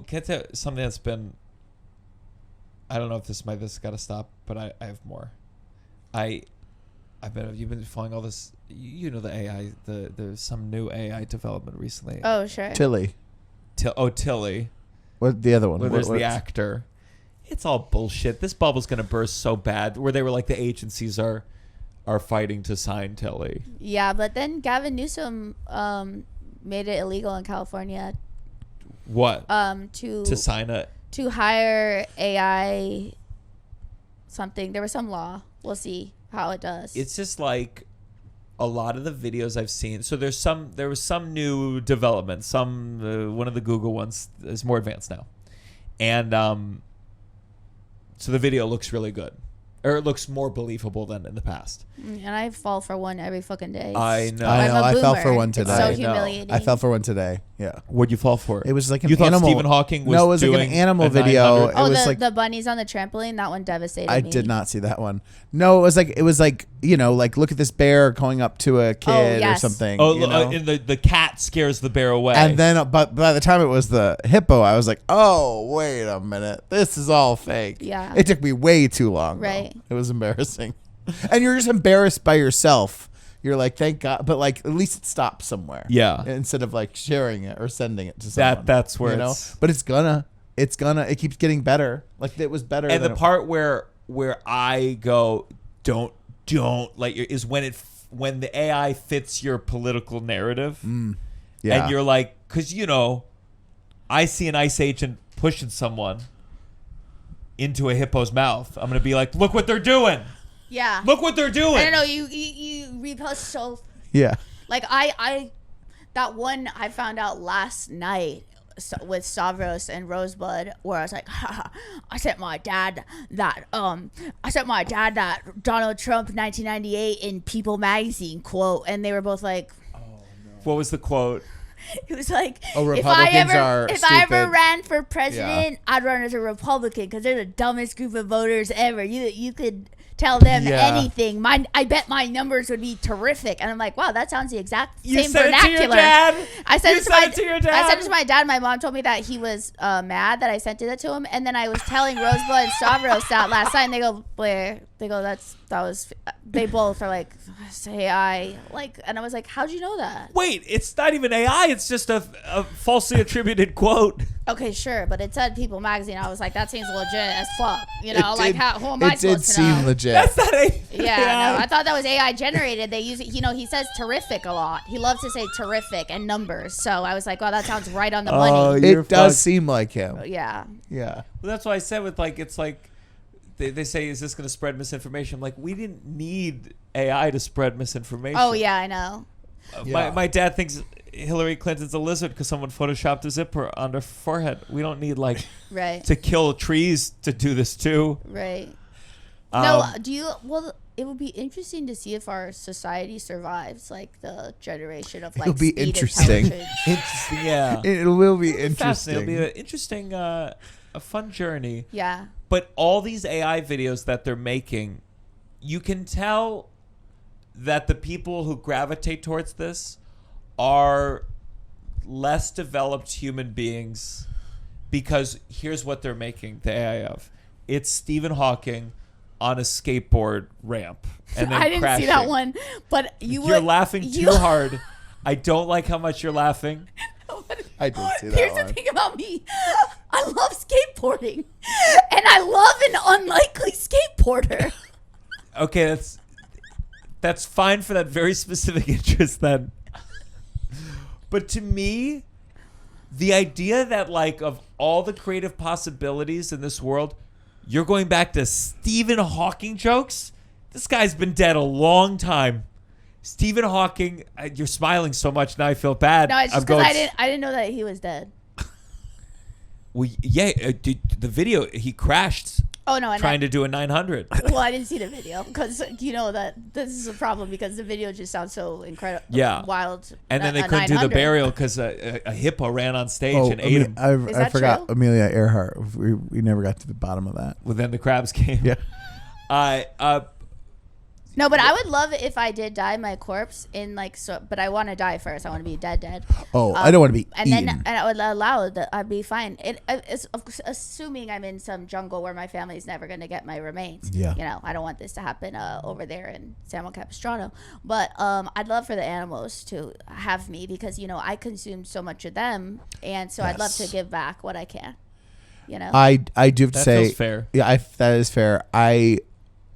Get to something that's been. I don't know if this got to stop, but I have more. You've been following all this. You know the AI. There's some new AI development recently. Oh sure. Tilly. Tilly. What the other one? Where there's the actor. It's all bullshit. This bubble's gonna burst so bad. Where they were like the agencies are fighting to sign Tilly. Yeah, but then Gavin Newsom made it illegal in California. What? To sign it. To hire AI. Something. There was some law. We'll see how it does. It's just like a lot of the videos I've seen. So there was some new development. One of the Google ones is more advanced now, and so the video looks really good, or it looks more believable than in the past. And I fall for one every fucking day. I know. I fell for one today. It's so humiliating. I fell for one today. Yeah. What'd you fall for? It was like an you animal. thought Stephen Hawking was no, it was like an animal video. It was the bunnies on the trampoline. That one devastated me. I did not see that one. No, it was like like look at this bear going up to a kid or something. Oh, and the cat scares the bear away. And then, but by the time it was the hippo, I was like, oh, wait a minute, this is all fake. Yeah. It took me way too long. Right. Though. It was embarrassing, and you're just embarrassed by yourself. You're like, thank God, but like at least it stopped somewhere. Yeah. Instead of like sharing it or sending it to someone. That's where it's. But it keeps getting better. Like it was better. And the part where I go, don't like is when the AI fits your political narrative. Yeah. And you're like, because I see an ICE agent pushing someone into a hippo's mouth. I'm gonna be like, look what they're doing. Yeah. Look what they're doing. I don't know. You repost so. Yeah. Like I that one I found out last night with Stavros and Rosebud, where I was like, I sent my dad that Donald Trump 1998 in People magazine quote, and they were both like, oh, no. What was the quote? It was like, if I ever ran for president, I'd run as a Republican because they're the dumbest group of voters ever. You could tell them anything. I bet my numbers would be terrific. And I'm like, wow, that sounds the exact same vernacular. It to your dad? I sent it to your dad. I sent it to my dad. My mom told me that he was mad that I sent it to him. And then I was telling Rosebud and Stavros that last night, and they go, Blair, They go, they both are like, AI. Like, and I was like, how'd you know that? Wait, it's not even AI. It's just a falsely attributed quote. Okay, sure, but it said People Magazine. I was like, that seems legit as fuck. You know, like, who am I supposed to know? It did seem legit. That's not AI. Yeah, no, I thought that was AI generated. They use it, he says terrific a lot. He loves to say terrific and numbers. So I was like, oh, that sounds right on the money. It does seem like him. Yeah. Yeah. Well, that's why I said with like, it's like, they say, is this going to spread misinformation? I'm like, we didn't need AI to spread misinformation. Oh, yeah, I know. My dad thinks Hillary Clinton's a lizard because someone photoshopped a zipper on her forehead. We don't need like to kill trees to do this too. Right. It would be interesting to see if our society survives like the generation of like it'll be interesting. Interesting, yeah. It will be interesting. It'll be an interesting, a fun journey. Yeah. But all these AI videos that they're making, you can tell that the people who gravitate towards this are less developed human beings, because here's what they're making the AI of. It's Stephen Hawking on a skateboard ramp and then I didn't crashing. see that one, but you're laughing too hard. I don't like how much you're laughing. I did see that Here's one. the thing about me. I love skateboarding, and I love an unlikely skateboarder. Okay, that's fine for that very specific interest then. But to me, the idea that like of all the creative possibilities in this world, you're going back to Stephen Hawking jokes? This guy's been dead a long time. Stephen Hawking, you're smiling so much now I feel bad. No, it's just because I didn't know that he was dead. Well, yeah, the video, he crashed. Oh, no. Trying to do a 900. Well, I didn't see the video because you know that this is a problem because the video just sounds so incredible. Yeah. Wild. And then they couldn't do the burial because a hippo ran on stage and ate him. I forgot true? Amelia Earhart. We never got to the bottom of that. Well, then the crabs came. Yeah. No, but I would love it if I did die my corpse in like but I want to die first. I want to be dead. Oh, I don't want to be eaten. And I would allow that. I'd be fine. It's assuming I'm in some jungle where my family's never going to get my remains. Yeah. You know, I don't want this to happen over there in San Juan Capistrano. But I'd love for the animals to have me because, you know, I consumed so much of them. And so I'd love to give back what I can. You know? I do have to say. Feels fair. Yeah, that is fair.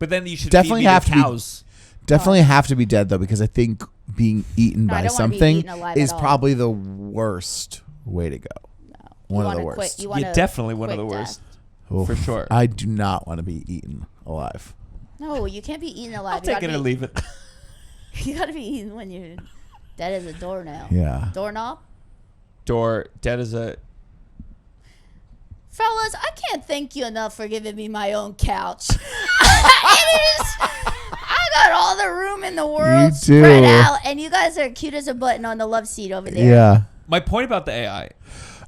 But then you should definitely feed me have the cows. Definitely have to be dead though, because I think being eaten No, I by don't wanna be something eaten alive is at all. probably the worst way to go. No. One You of the wanna worst. quit. You wanna You're definitely one of the quit worst. Oof. For sure. I do not want to be eaten alive. No, you can't be eaten alive. I'll take it or leave it. You got to be eaten when you're dead as a doornail. Yeah. Doorknob? Dead as a... Fellas, I can't thank you enough for giving me my own couch. It is. I got all the room in the world spread out, and you guys are cute as a button on the love seat over there. Yeah. My point about the AI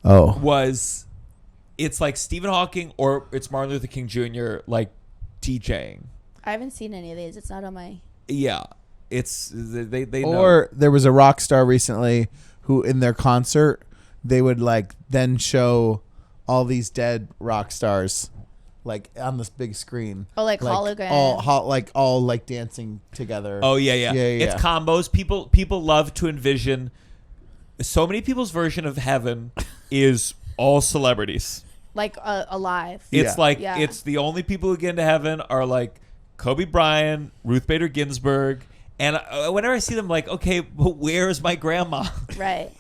was it's like Stephen Hawking or it's Martin Luther King Jr. like DJing. I haven't seen any of these. It's not on my... Yeah. It's... They Or know. there was a rock star recently who in their concert, they would like then show all these dead rock stars like on this big screen. Oh, like hologram. All like dancing together. Oh, yeah. It's combos. People love to envision... So many people's version of heaven is all celebrities. Like alive. It's it's the only people who get into heaven are like Kobe Bryant, Ruth Bader Ginsburg. And whenever I see them, like, okay, but where is my grandma? Right.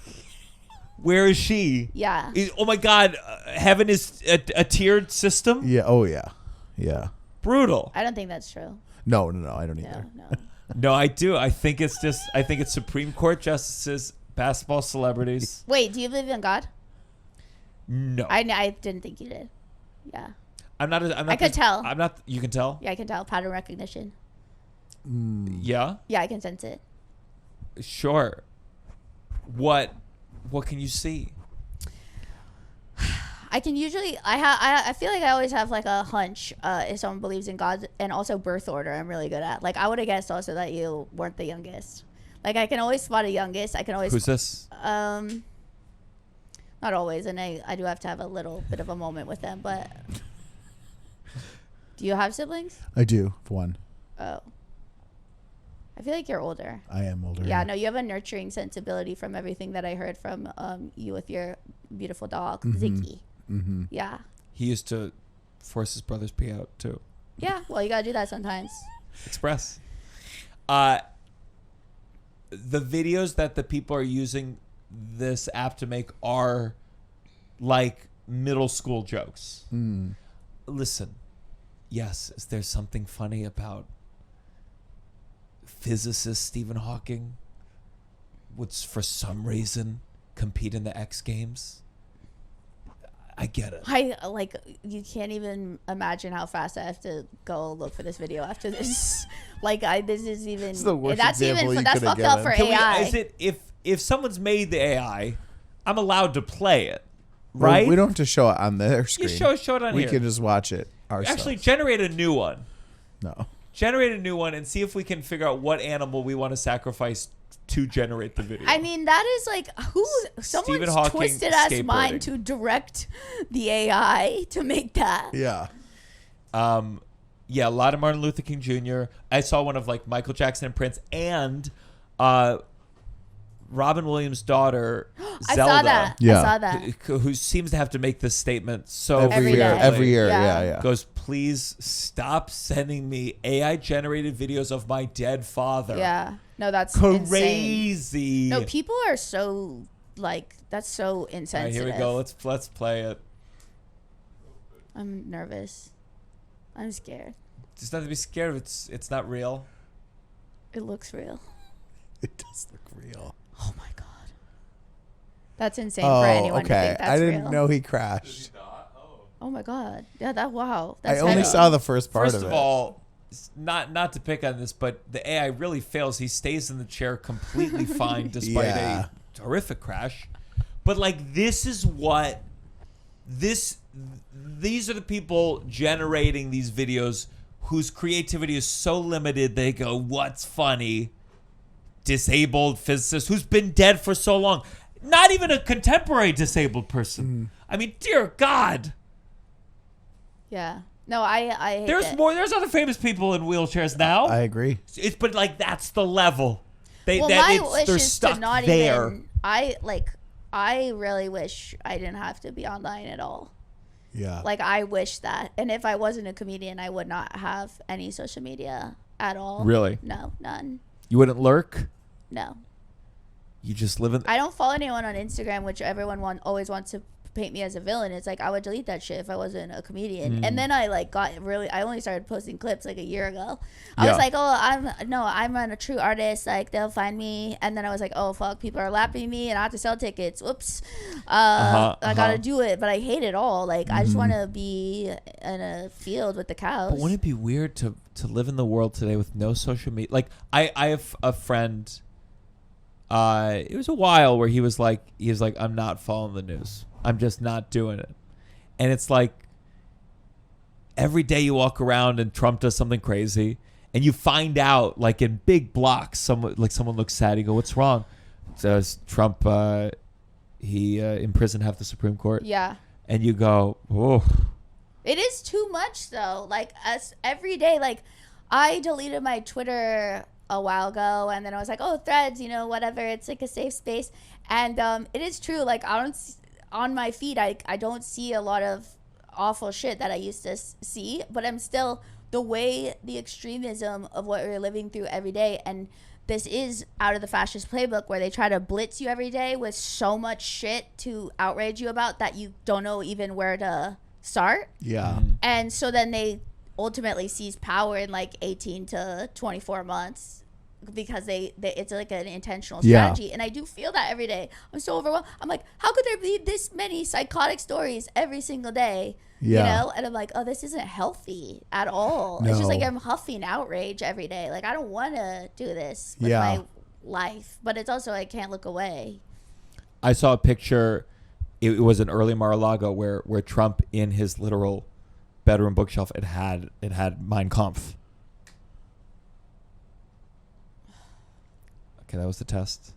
Where is she? Yeah. Oh my God, heaven is a tiered system? Yeah. Oh, yeah. Yeah. Brutal. I don't think that's true. No, I don't either. No. No, I do. I think it's Supreme Court justices, basketball celebrities. Wait, do you believe in God? No. I didn't think you did. Yeah. I'm not. I could tell. I'm not. You can tell? Yeah, I can tell. Pattern recognition. Yeah? Yeah, I can sense it. Sure. What can you see? I can usually I feel like I always have like a hunch if someone believes in God, and also birth order I'm really good at. Like I would have guessed also that you weren't the youngest. Like I can always spot a youngest. I can always... Who's this? Not always, and I do have to have a little bit of a moment with them, but Do you have siblings? I do. One. Oh. I feel like you're older. I am older. Yeah, no, you have a nurturing sensibility from everything that I heard from you with your beautiful dog, Ziggy. Mm-hmm. Yeah. He used to force his brother's pee out too. Yeah, well, you gotta do that sometimes. Express. The videos that the people are using this app to make are like middle school jokes. Listen, yes, is there something funny about physicist Stephen Hawking would for some reason compete in the X Games? I get it. You can't even imagine how fast I have to go look for this video after this. This is even It's the worst that's example you that's could have fucked up given. for AI. Is it if someone's made the AI, I'm allowed to play it, right? We don't have to show it on their screen. You show it on we here. We can just watch it ourselves. Actually, generate a new one. No. Generate a new one and see if we can figure out what animal we want to sacrifice to generate the video. I mean, that is someone's Hawking twisted ass skateboarding. mind to direct the AI to make that. Yeah. Yeah, a lot of Martin Luther King Jr. I saw one of Michael Jackson and Prince and Robin Williams' daughter, I Zelda. saw that. Yeah. I saw that. Who seems to have to make this statement Every year. Yeah. Goes, please stop sending me AI generated videos of my dead father. Yeah. No, that's crazy. Insane. No, people are so that's so insensitive. All right, here we go. Let's play it. I'm nervous. I'm scared. Just not to be scared of. It's not real. It looks real. It does look real. Oh my god. That's insane for anyone to think that's I didn't real. know he crashed. Oh my god. Yeah, wow. I That's only heavy. saw the first part First of it. of all, not to pick on this, but the AI really fails. He stays in the chair completely fine despite a horrific crash. But this is what these are the people generating these videos whose creativity is so limited. They go, "What's funny?" Disabled physicist who's been dead for so long. Not even a contemporary disabled person. I mean, dear God. Yeah. No, I hate There's it. more. There's other famous people in wheelchairs now. I agree. But that's the level. My wish they're is stuck to not there. even. I really wish I didn't have to be online at all. Yeah. I wish that. And if I wasn't a comedian, I would not have any social media at all. Really? No, none. You wouldn't lurk? No. You just live in. I don't follow anyone on Instagram, which everyone always wants to paint me as a villain. It's I would delete that shit if I wasn't a comedian. And then I I only started posting clips a year ago. I was I'm a true artist. They'll find me. And then I was oh fuck, people are lapping me and I have to sell tickets. Whoops. I gotta do it, but I hate it all. I just want to be in a field with the cows. But wouldn't it be weird to live in the world today with no social media? I have a friend. It was a while where he was like, I'm not following the news. I'm just not doing it. And it's every day you walk around and Trump does something crazy and you find out in big blocks, someone looks sad. You go, what's wrong? Says Trump, he imprisoned half the Supreme Court. Yeah. And you go, oh. It is too much though. Us every day, I deleted my Twitter a while ago and then I was Threads, whatever, it's a safe space. And it is true, I don't on my feed I don't see a lot of awful shit that I used to see, but I'm still the extremism of what we're living through every day. And this is out of the fascist playbook where they try to blitz you every day with so much shit to outrage you about that you don't know even where to start. Yeah. And so then they ultimately seize power in 18 to 24 months because it's an intentional strategy. And I do feel that every day. I'm so overwhelmed. I'm how could there be this many psychotic stories every single day? Yeah. And I'm this isn't healthy at all. No. It's just I'm huffing outrage every day. I don't want to do this with my life, but it's also I can't look away. I saw a picture. It was in early Mar-a-Lago where Trump in his literal bedroom bookshelf it had Mein Kampf. Okay, that was the test.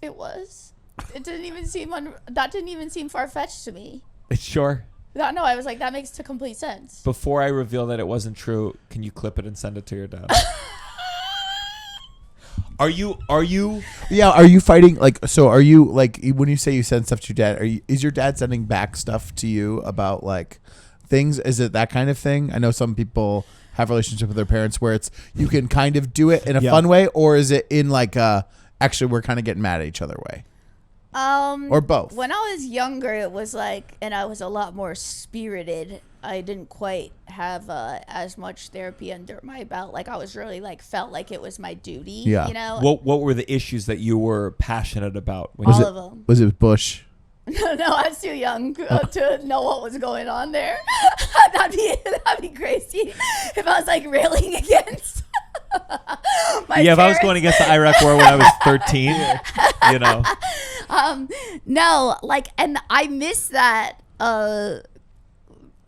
It was. It didn't even seem that didn't even seem far-fetched to me. Sure. No, I was like, that makes complete sense. Before I reveal that it wasn't true, can you clip it and send it to your dad? Are you? Yeah. Are you fighting? Like, so are you like when you say you send stuff to your dad? Is your dad sending back stuff to you about like things? Is it that kind of thing? I know some people have a relationship with their parents where it's you can kind of do it in a fun way, or is it in like actually we're kind of getting mad at each other way? Or both. When I was younger, it was like, and I was a lot more spirited. I didn't quite have as much therapy under my belt. Like I was really like felt like it was my duty. Yeah. You know. What were the issues that you were passionate about? All of them. Was it Bush? No, I was too young to know what was going on there. That'd be crazy if I was like railing against. If I was going against the Iraq War when I was 13, you know. No, like, and I miss that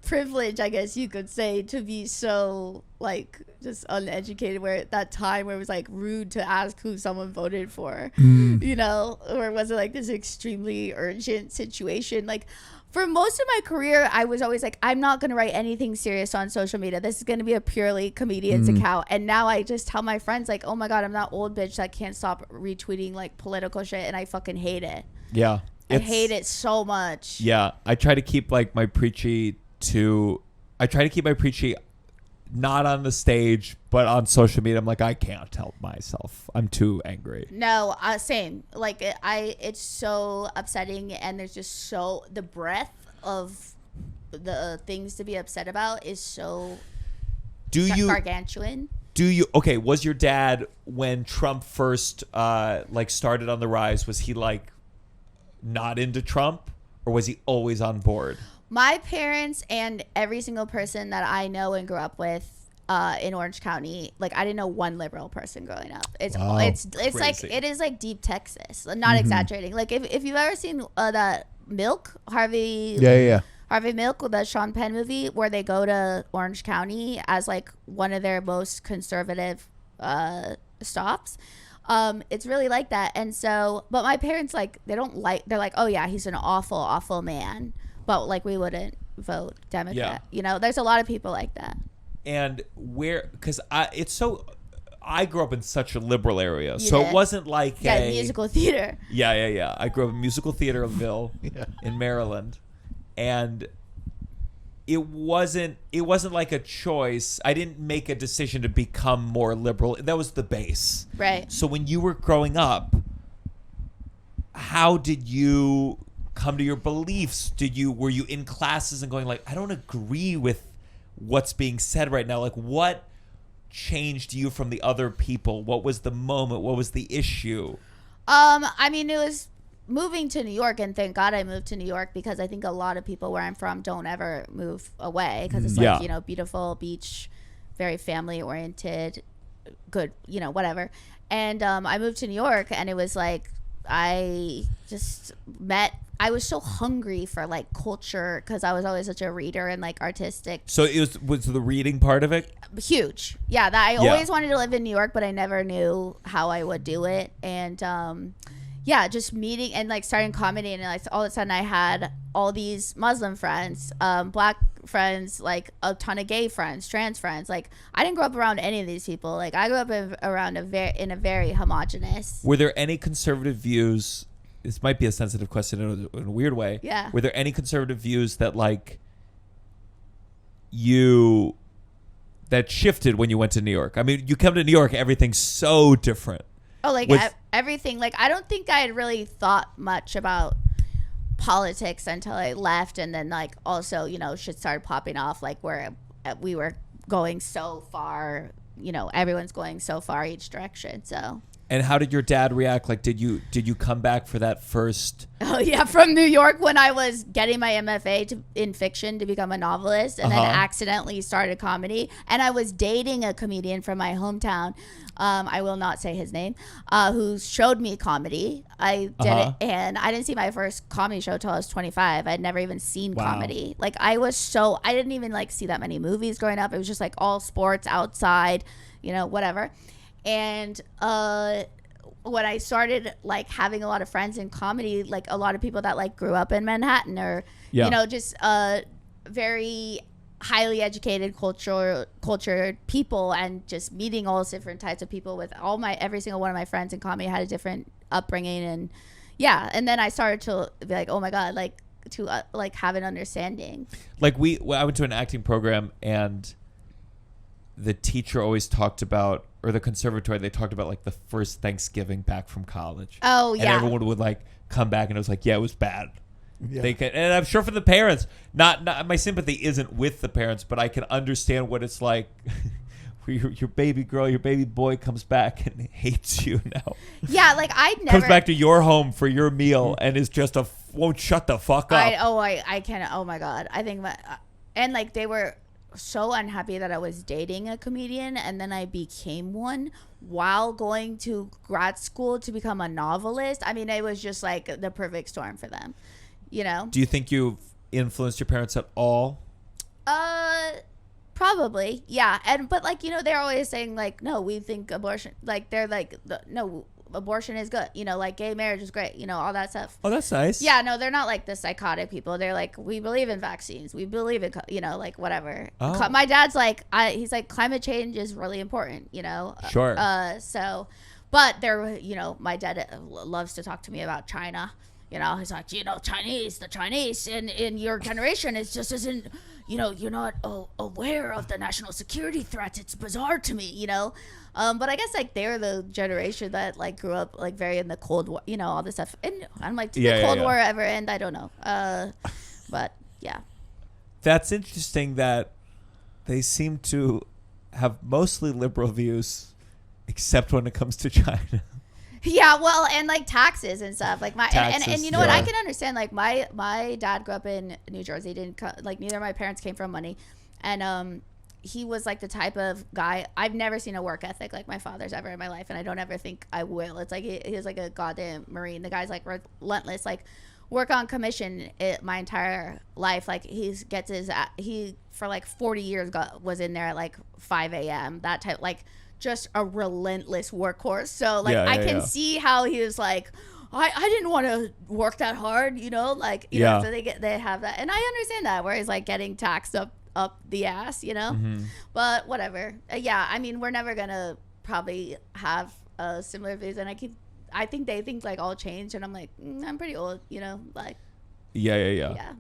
privilege, I guess you could say, to be so like just uneducated, where at that time where it was like rude to ask who someone voted for, you know, or was it like this extremely urgent situation? Like for most of my career, I was always like, I'm not going to write anything serious on social media. This is going to be a purely comedian's account. And now I just tell my friends like, oh my God, I'm that old bitch that can't stop retweeting like political shit. And I fucking hate it. Yeah. I hate it so much. Yeah. I try to keep like my preachy not on the stage, but on social media. I'm like, I can't help myself. I'm too angry. No, same. Like it's so upsetting, and there's just the breadth of the things to be upset about is so gargantuan. Okay, was your dad, when Trump first like started on the rise, was he like not into Trump, or was he always on board? My parents and every single person that I know and grew up with in Orange County, like I didn't know one liberal person growing up. It's like it is like deep Texas. Not exaggerating. Like if you've ever seen that Milk, Harvey Milk, the Sean Penn movie, where they go to Orange County as like one of their most conservative stops. It's really like that. And so, but my parents, like, they're like, oh yeah, he's an awful, awful man. But like we wouldn't vote Democrat. Yeah. You know, there's a lot of people like that. And I grew up in such a liberal area, so it wasn't like musical theater. Yeah. I grew up in musical theaterville in Maryland, and it wasn't like a choice. I didn't make a decision to become more liberal. That was the base. Right. So when you were growing how did you come to your beliefs? Were you in classes and going like, I don't agree with what's being said right now? Like, what changed you from the other people? What was the moment? What was the issue? I mean, it was moving to New York, and thank God I moved to New York, because I think a lot of people where I'm from don't ever move away, because it's like, you know, beautiful beach, very family oriented, good, you know, whatever. And I moved to New York, and it was like, I was so hungry for like culture, because I was always such a reader and like artistic. So was the reading part of it? Huge. Yeah, that I always wanted to live in New York, but I never knew how I would do it. And just meeting and like starting comedy, and like all of a sudden I had all these Muslim friends, black friends, like a ton of gay friends, trans friends. Like I didn't grow up around any of these people. Like I grew up around in a very homogenous. Were there any conservative views? This might be a sensitive question in a weird way. Yeah. Were there any conservative views that like that shifted when you went to New York? I mean, you come to New York, everything's so different. Oh, like everything. Like I don't think I had really thought much about politics until I left, and then like also, you know, shit started popping off, like where we were going so far, you know, everyone's going so far each direction. So. And how did your dad react? Like, did you come back for that first? Oh yeah, from New York when I was getting my MFA in fiction to become a novelist, and then accidentally started comedy. And I was dating a comedian from my hometown. I will not say his name. Who showed me comedy. I did it, and I didn't see my first comedy show till I was 25. I'd never even seen comedy. Like I didn't even like see that many movies growing up. It was just like all sports outside, you know, whatever. And when I started like having a lot of friends in comedy, like a lot of people that like grew up in Manhattan or you know, just very highly educated, cultured people, and just meeting all different types of people with every single one of my friends in comedy had a different upbringing, and and then I started to be like, oh my god, like to like have an understanding. Like I went to an acting program, and the teacher always talked about, or the conservatory, they talked about like the first Thanksgiving back from college. Oh yeah. And everyone would like come back, and it was like, yeah, it was bad. Yeah. And I'm sure for the parents, not my sympathy isn't with the parents, but I can understand what it's like. Your baby girl, your baby boy comes back and hates you now. Yeah, like I never comes back to your home for your meal and is just won't shut the fuck up. I can't. Oh my god, I think and like they were so unhappy that I was dating a comedian, and then I became one while going to grad school to become a novelist. I mean, it was just like the perfect storm for them, you know. Do you think you've influenced your parents at all? Probably, yeah. But like, you know, they're always saying like, no, we think abortion, like they're like, no, abortion is good, you know, like gay marriage is great, you know, all that stuff. Oh, that's nice. Yeah, no, they're not like the psychotic people. They're like, we believe in vaccines, we believe in, you know, like whatever. Oh. My dad's like, he's like, climate change is really important, you know. Sure. So, but there, you know, my dad loves to talk to me about China. You know, he's like, you know, the Chinese in your generation is just isn't, you know, you're not aware of the national security threats. It's bizarre to me, you know. But I guess like they're the generation that like grew up like very in the Cold War, you know, all this stuff. And I'm like, did the Cold War ever end? I don't know. But yeah. That's interesting that they seem to have mostly liberal views, except when it comes to China. Yeah, well, and like taxes and stuff, like and you know what, I can understand. Like my dad grew up in New Jersey. Neither of my parents came from money, and he was like the type of guy. I've never seen a work ethic like my father's ever in my life, and I don't ever think I will. It's like he was like a goddamn Marine. The guy's like relentless, like work on commission my entire life. Like he for like 40 years was in there at like 5 a.m. that type, like just a relentless workhorse. So like I can see how he was like, I didn't want to work that hard, you know, like you know, so they have that, and I understand that, where he's like getting taxed up the ass, you know. But whatever. I mean, we're never gonna probably have similar views, and I think they think like all change, and I'm like, I'm pretty old, you know, like yeah.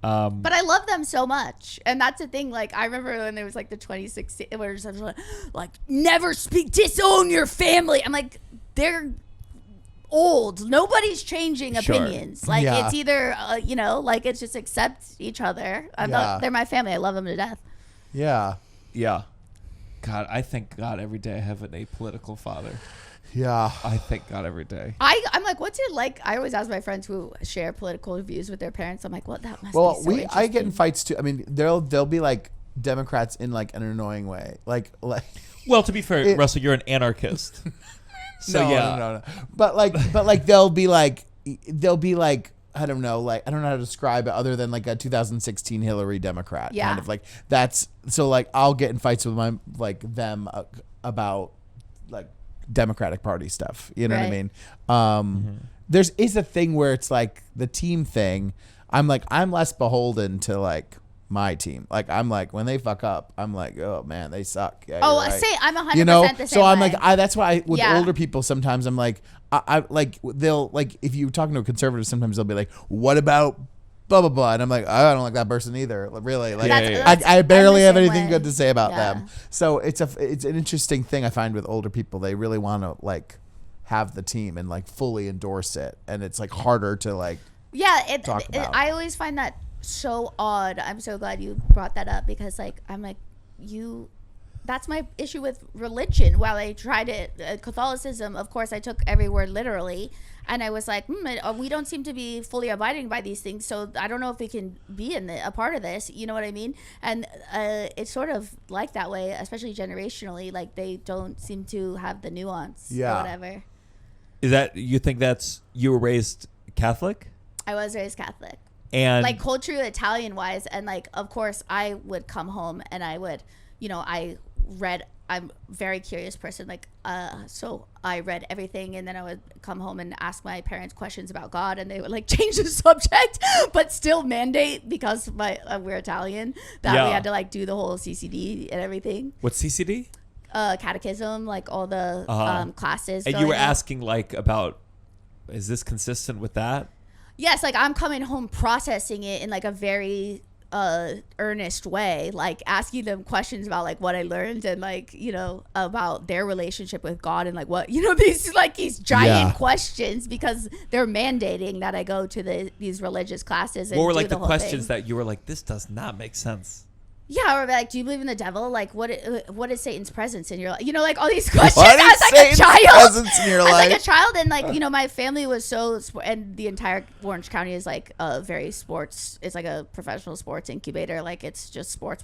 But I love them so much, and that's the thing. Like I remember when there was like the 2016, where it was like never disown your family. I'm like, they're old. Nobody's changing opinions. Like it's either you know, like it's just accept each other. They're my family. I love them to death. Yeah. God, I thank God every day I have an apolitical father. Yeah. I thank God every day. I'm like, what's it like? I always ask my friends who share political views with their parents. I'm like, well, that must be so interesting. I get in fights too. I mean, they'll be like Democrats in like an annoying way. Like well, to be fair, Russell, you're an anarchist. So no. But like they'll be like I don't know how to describe it other than like a 2016 Hillary Democrat kind of like that's so like I'll get in fights with my like them about like Democratic Party stuff, you know what I mean? There's a thing where it's like the team thing. I'm less beholden to like my team. Like I'm like when they fuck up, I'm like, oh man, they suck. Yeah, I'm 100% you know? the same So I'm way. like that's why with older people sometimes I'm like I like they'll like if you're talking to a conservative sometimes they'll be like, what about blah blah blah, and I'm like, I don't like that person either. Really, like I barely have anything good to say about them. So it's an interesting thing I find with older people. They really want to like have the team and like fully endorse it, and it's like harder to like talk about. I always find that so odd. I'm so glad you brought that up, because like I'm like that's my issue with religion. While I tried it, Catholicism, of course, I took every word literally, and I was like, we don't seem to be fully abiding by these things, so I don't know if we can be a part of this. You know what I mean? And it's sort of like that way, especially generationally. Like they don't seem to have the nuance or whatever. Is that you think that's you were raised Catholic? I was raised Catholic, and like culturally Italian wise, and like of course I would come home and I would, you know, I read I'm a very curious person. Like, so I read everything, and then I would come home and ask my parents questions about God, and they would like change the subject, but still mandate, because we're Italian, that we had to like do the whole CCD and everything. What's CCD? Catechism, like all the classes. And you were asking like about, is this consistent with that? Yes, like I'm coming home processing it in like a very earnest way, like asking them questions about like what I learned, and like, you know, about their relationship with God, and like what, you know, these giant questions, because they're mandating that I go to these religious classes. And what were like the questions that you were like, this does not make sense? Yeah, or like, do you believe in the devil? Like, what is Satan's presence in your life? You know, like all these questions. I was like Satan's a child. Presence in your life? I was like a child, and like, you know, my family was and the entire Orange County is like a very sports. It's like a professional sports incubator. Like it's just sports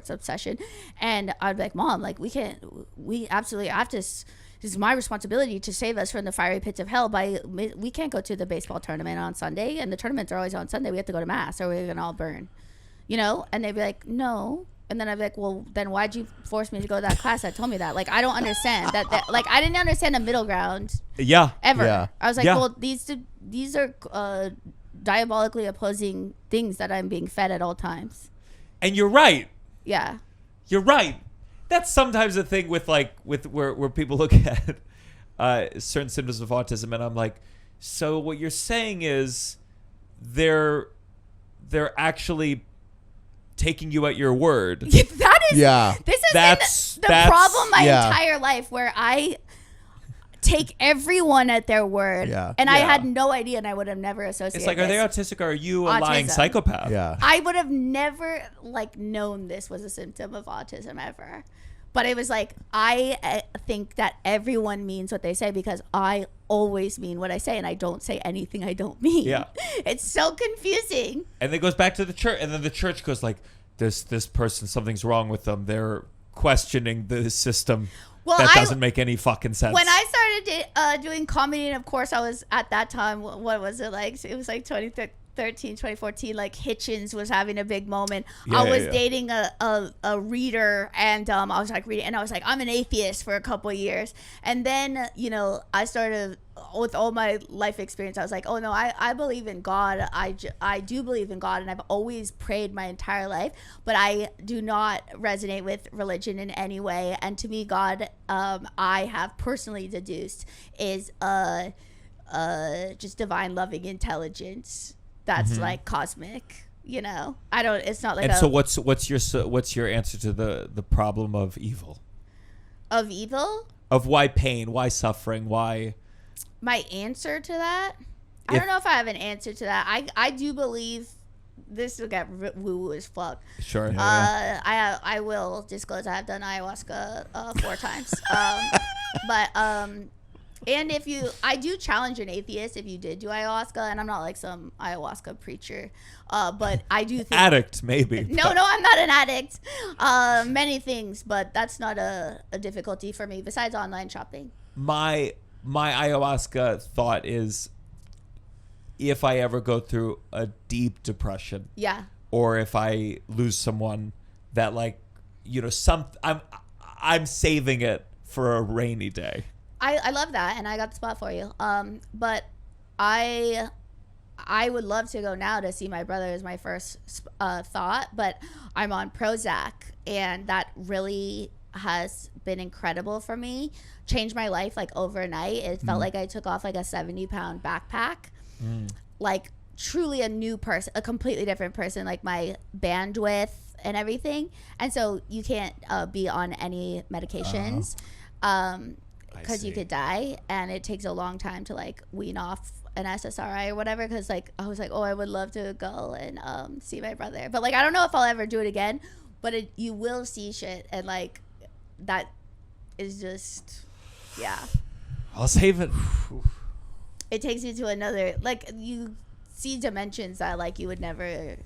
obsession. And I'd be like, Mom, like we absolutely have to. This is my responsibility to save us from the fiery pits of hell. We can't go to the baseball tournament on Sunday, and the tournaments are always on Sunday. We have to go to mass, or we're gonna all burn. You know, and they'd be like, no. And then I'd be like, well, then why'd you force me to go to that class that told me that? Like, I don't understand that like, I didn't understand the middle ground. Yeah. Ever. Yeah. I was like, well, these are diabolically opposing things that I'm being fed at all times. And you're right. Yeah. You're right. That's sometimes the thing with where people look at certain symptoms of autism, and I'm like, so what you're saying is they're actually taking you at your word. That is, this is the problem my entire life, where I take everyone at their word. And I had no idea, and I would have never associated. It's like, are they autistic, or are you a lying psychopath? I would have never like known this was a symptom of autism ever. But it was like, I think that everyone means what they say, because I always mean what I say, and I don't say anything I don't mean. Yeah. It's so confusing. And it goes back to the church, and then the church goes like, this person, something's wrong with them. They're questioning the system. Well, that doesn't make any fucking sense. When I started doing comedy, and of course I was at that time, what was it like? It was like 2014, like Hitchens was having a big moment. I was dating a reader, and I was like reading, and I was like, I'm an atheist for a couple of years. And then, you know, I started, with all my life experience, I was like, oh no, I believe in God. I do believe in God, and I've always prayed my entire life, but I do not resonate with religion in any way. And to me, God, I have personally deduced, is just divine loving intelligence. That's like cosmic, you know. It's not like. And so what's your answer to the problem of evil? Of evil? Of why pain, why suffering, why? My answer to that? I don't know if I have an answer to that. I do believe, this will get woo-woo as fuck. Sure. I will disclose I have done ayahuasca 4 times. And I do challenge an atheist if you did do ayahuasca, and I'm not like some ayahuasca preacher, but I do think addict maybe. No, I'm not an addict. Many things, but that's not a difficulty for me besides online shopping. My ayahuasca thought is, if I ever go through a deep depression, or if I lose someone that, like, you know, I'm saving it for a rainy day. I love that, and I got the spot for you. But I would love to go now to see my brother, is my first thought, but I'm on Prozac, and that really has been incredible for me. Changed my life like overnight. It felt like I took off like a 70-pound backpack. Like truly a new person, a completely different person, like my bandwidth and everything. And so you can't be on any medications. Because you could die, and it takes a long time to like wean off an SSRI or whatever. Because like I was like, oh, I would love to go and see my brother, but like I don't know if I'll ever do it again. But you will see shit, and like that is just, I'll save it. It takes you to another, like you see dimensions that like you would never.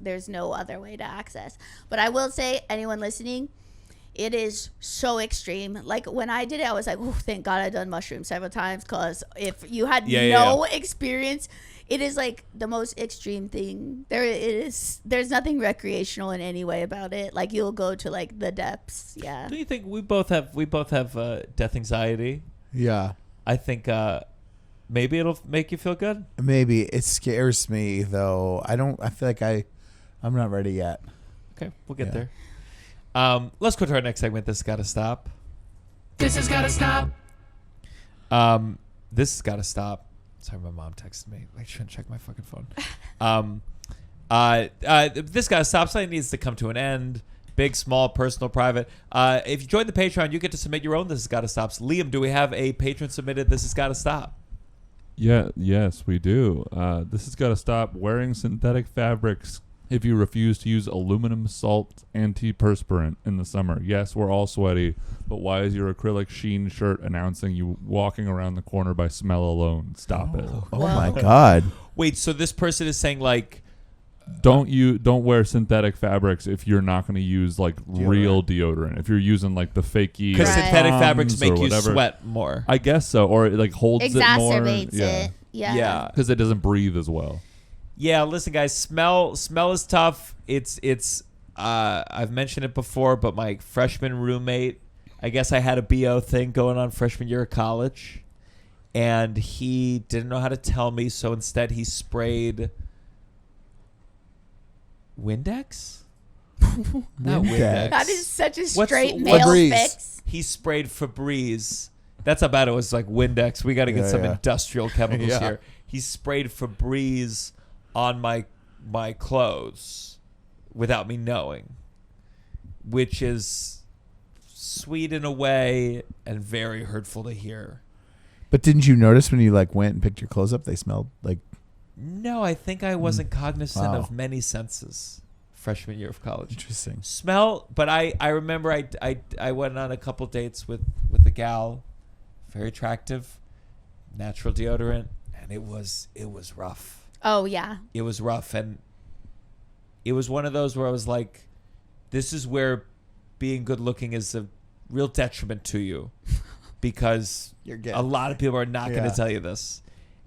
There's no other way to access. But I will say, anyone listening, It is so extreme. Like when I did it, I was like, oh, thank God I've done mushrooms several times, because if you had no experience, it is like the most extreme thing. There's nothing recreational in any way about it. Like you'll go to like the depths. Yeah. Do you think we both have death anxiety? Yeah. I think maybe it'll make you feel good. Maybe. It scares me though. I feel like I'm not ready yet. Okay, we'll get there. Let's go to our next segment. This has got to stop. This has got to stop. This has got to stop. Sorry, my mom texted me. I shouldn't check my fucking phone. This got to stop. Something needs to come to an end. Big, small, personal, private. If you join the Patreon, you get to submit your own This Has Got to Stop. Liam, do we have a patron submitted This Has Got to Stop? Yes, we do. This has got to stop wearing synthetic fabrics if you refuse to use aluminum salt antiperspirant in the summer. Yes, we're all sweaty, but why is your acrylic sheen shirt announcing you walking around the corner by smell alone? Stop it. Oh my God. Wait, so this person is saying like, don't wear synthetic fabrics if you're not going to use like real deodorant. If you're using like the fakey, because synthetic fabrics make you whatever. Sweat more. I guess so, or it like holds Exacerbates it more. it. Yeah. Because it doesn't breathe as well. Yeah, listen, guys. Smell is tough. It's. I've mentioned it before, but my freshman roommate, I guess I had a BO thing going on freshman year of college, and he didn't know how to tell me, so instead he sprayed Windex. Not Windex. That is such a What's- straight what's- male Febreze. fix. He sprayed Febreze. That's how bad it was. Like Windex. We got to get some industrial chemicals here. He sprayed Febreze on my clothes without me knowing, which is sweet in a way and very hurtful to hear. But didn't you notice when you like went and picked your clothes up, they smelled like? No, I think I wasn't cognizant Wow. of many senses freshman year of college. Interesting. Smell, but I remember I went on a couple dates with a gal, very attractive, natural deodorant, and it was rough. Oh yeah. It was rough, and it was one of those where I was like, this is where being good looking is a real detriment to you, because a lot of people are not going to tell you this.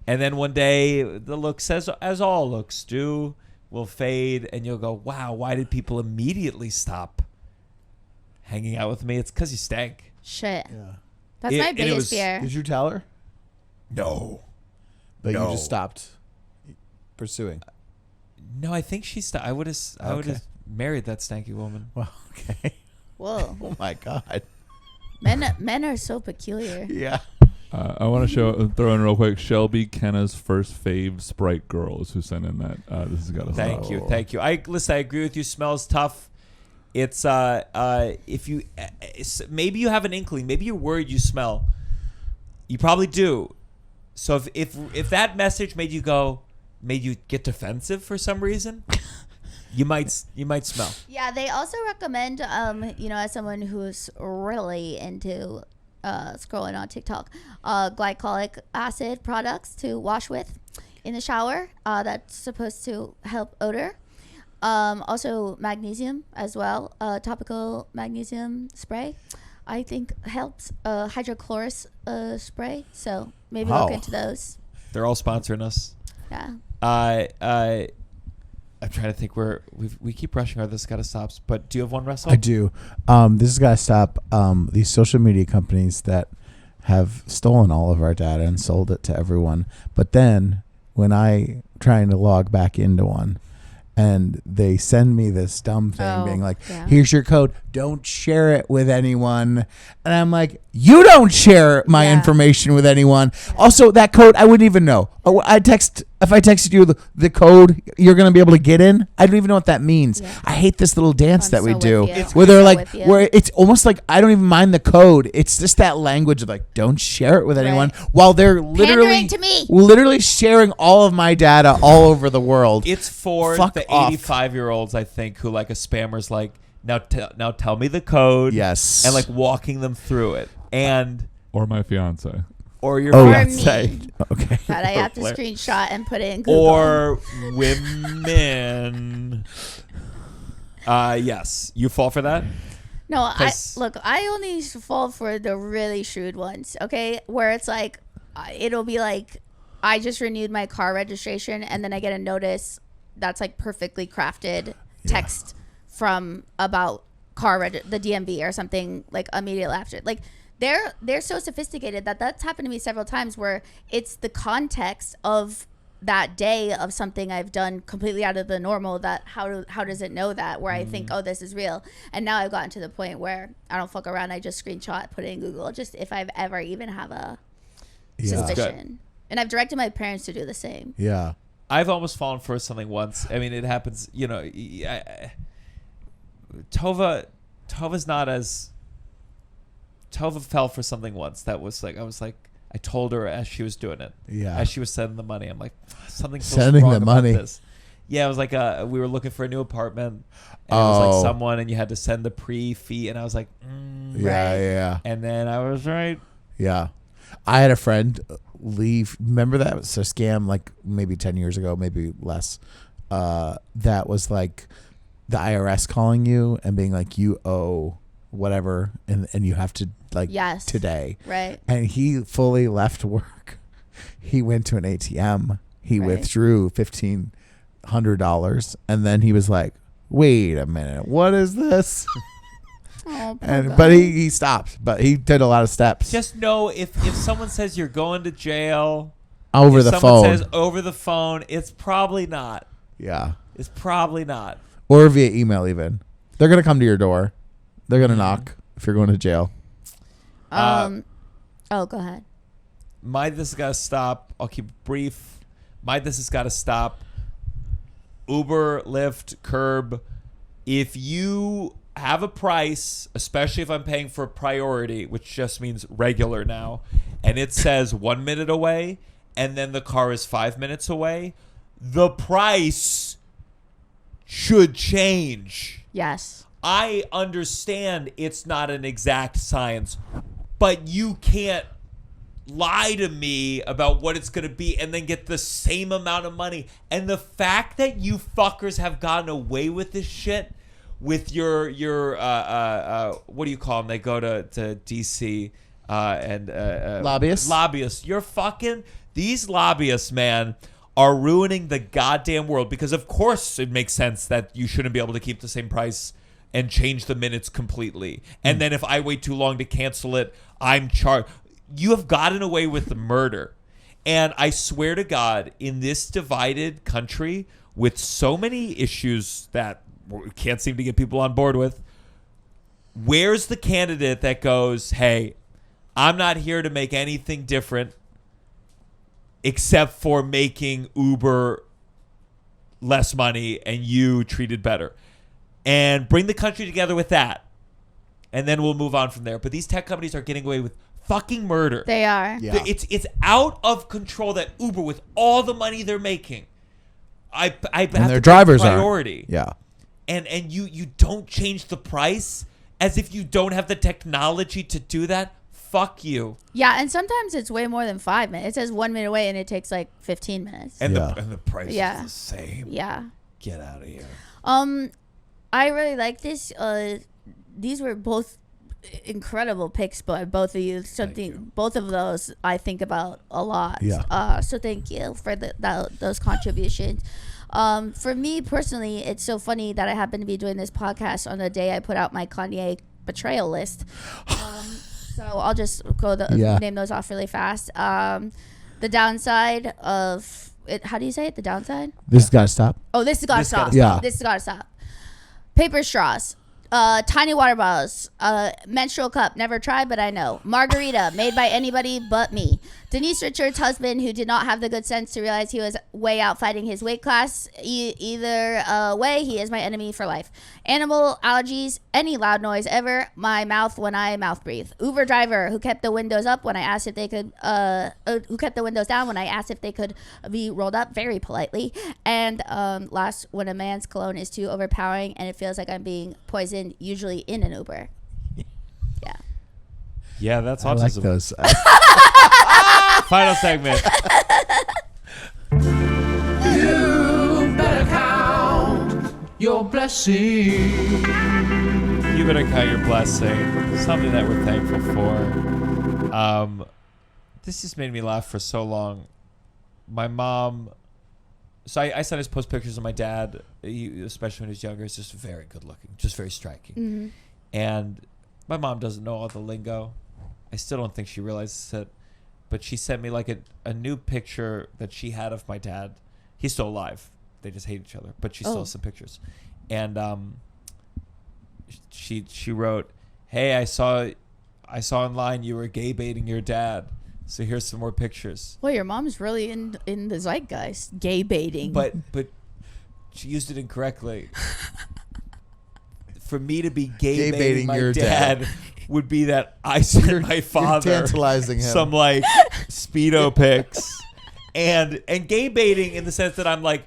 And then one day the looks, as all looks do, will fade, and you'll go, wow, why did people immediately stop hanging out with me? It's because you stank. Shit. Yeah. That's my biggest fear. Did you tell her? No. But you just stopped pursuing. No, I think she stopped. I would have married that stanky woman. Well, okay. Whoa. Oh my God. Men are so peculiar. Yeah. I want to throw in real quick. Shelby Kenna's first fave Sprite girls who sent in that. This has got to Thank you. I agree with you. Smells tough. It's if you maybe you have an inkling, maybe you're worried you smell. You probably do. So if that message made you get defensive for some reason, you might smell. Yeah, they also recommend as someone who's really into scrolling on TikTok, glycolic acid products to wash with in the shower. That's supposed to help odor. Also magnesium as well. Topical magnesium spray, I think helps. Hydrochlorous spray. So maybe look into those. They're all sponsoring us. Yeah. I'm trying to think we keep rushing our This Gotta Stops, but do you have one, Russell? I do. This has got to stop. These social media companies that have stolen all of our data and sold it to everyone. But then when I trying to log back into one, and they send me this dumb thing being like, here's your code. Don't share it with anyone. And I'm like, you don't share my information with anyone. Also, that code, I wouldn't even know. If I texted you the code you're going to be able to get in, I don't even know what that means. Yeah. I hate this little dance that we do where they're like, where it's almost like I don't even mind the code. It's just that language of like, don't share it with anyone, while they're literally sharing all of my data all over the world. It's for the 85-year-olds, I think, who like a spammer's like, now tell me the code. Yes. And like walking them through it. Or my fiance. Or your fiance. Okay. That I have to screenshot and put it in Google. Or women. Yes. You fall for that? No, I 'Cause- look. I only fall for the really shrewd ones. Okay, where it's like, it'll be like, I just renewed my car registration, and then I get a notice that's like perfectly crafted text from about the DMV or something like immediately after. Like they're so sophisticated that's happened to me several times where it's the context of that day of something I've done completely out of the normal that how does it know that, where I think, oh, this is real. And now I've gotten to the point where I don't fuck around. I just screenshot, put it in Google, just if I've ever even have a suspicion. And I've directed my parents to do the same. Yeah. I've almost fallen for something once. I mean, it happens, you know. Tovah's not as. Tovah fell for something once that was like, I told her as she was doing it. Yeah. As she was sending the money, I'm like, something sending wrong the about money. This. Yeah, it was like we were looking for a new apartment, and it was like someone, and you had to send the pre-fee, and I was like, yeah. And then I was right. Yeah. I had a friend leave. Remember that? It was a scam like maybe 10 years ago, maybe less. That was like the IRS calling you and being like, you owe whatever, and you have to like today. Right. And he fully left work. He went to an ATM. He withdrew $1,500, and then he was like, wait a minute, what is this? But he stopped, but he did a lot of steps. Just know if someone says you're going to jail over the phone. Someone says over the phone, it's probably not. Yeah. It's probably not. Or via email even. They're going to come to your door. They're going to knock if you're going to jail. Oh, go ahead. This has got to stop. I'll keep it brief. This has got to stop. Uber, Lyft, Curb. If you have a price, especially if I'm paying for priority, which just means regular now, and it says 1 minute away, and then the car is 5 minutes away, the price should change. Yes. I understand it's not an exact science, but you can't lie to me about what it's going to be and then get the same amount of money. And the fact that you fuckers have gotten away with this shit with your what do you call them? They go to DC and lobbyists. These lobbyists, man, are ruining the goddamn world, because of course it makes sense that you shouldn't be able to keep the same price and change the minutes completely. And then if I wait too long to cancel it, I'm charged. You have gotten away with the murder. And I swear to God, in this divided country with so many issues that we can't seem to get people on board with, where's the candidate that goes, hey, I'm not here to make anything different except for making Uber less money and you treated better? And bring the country together with that. And then we'll move on from there. But these tech companies are getting away with fucking murder. They are. Yeah. It's out of control that Uber, with all the money they're making, I have their to drivers make priority. Yeah. And you don't change the price as if you don't have the technology to do that. Fuck you. Yeah, and sometimes it's way more than 5 minutes. It says 1 minute away, and it takes like 15 minutes. And the price is the same. Yeah. Get out of here. I really like this. These were both incredible picks by both of you. Both of those I think about a lot. Yeah. So thank you for those contributions. For me personally, it's so funny that I happen to be doing this podcast on the day I put out my Kanye betrayal list. So I'll just name those off really fast. The downside of it. How do you say it? The downside? This has got to stop. Oh, this has got to stop. Yeah. This has got to stop. Paper straws. Tiny water bottles. Menstrual cup. Never tried, but I know. Margarita. Made by anybody but me. Denise Richards' husband, who did not have the good sense to realize he was way out fighting his weight class. Either way, he is my enemy for life. Animal allergies. Any loud noise ever. My mouth when I mouth breathe. Uber driver who kept the windows up when I asked if they could. Who kept the windows down when I asked if they could be rolled up very politely. And last, when a man's cologne is too overpowering and it feels like I'm being poisoned, usually in an Uber. Yeah. Yeah, that's I autism. like those. Final segment. You better count your blessings. You you better count your blessing. Something that we're thankful for. This just made me laugh for so long. My mom. So I sometimes post pictures of my dad, especially when he was younger. He's just very good looking, just very striking. Mm-hmm. And my mom doesn't know all the lingo. I still don't think she realizes it. But she sent me like a new picture that she had of my dad. He's still alive. They just hate each other. But she still has some pictures. And she wrote, "Hey, I saw online you were gay baiting your dad. So here's some more pictures." Well, your mom's really in the zeitgeist, gay baiting. But she used it incorrectly. For me to be gay baiting my your dad would be that I sent my father tantalizing him. some like Speedo pics, and gay baiting in the sense that I'm like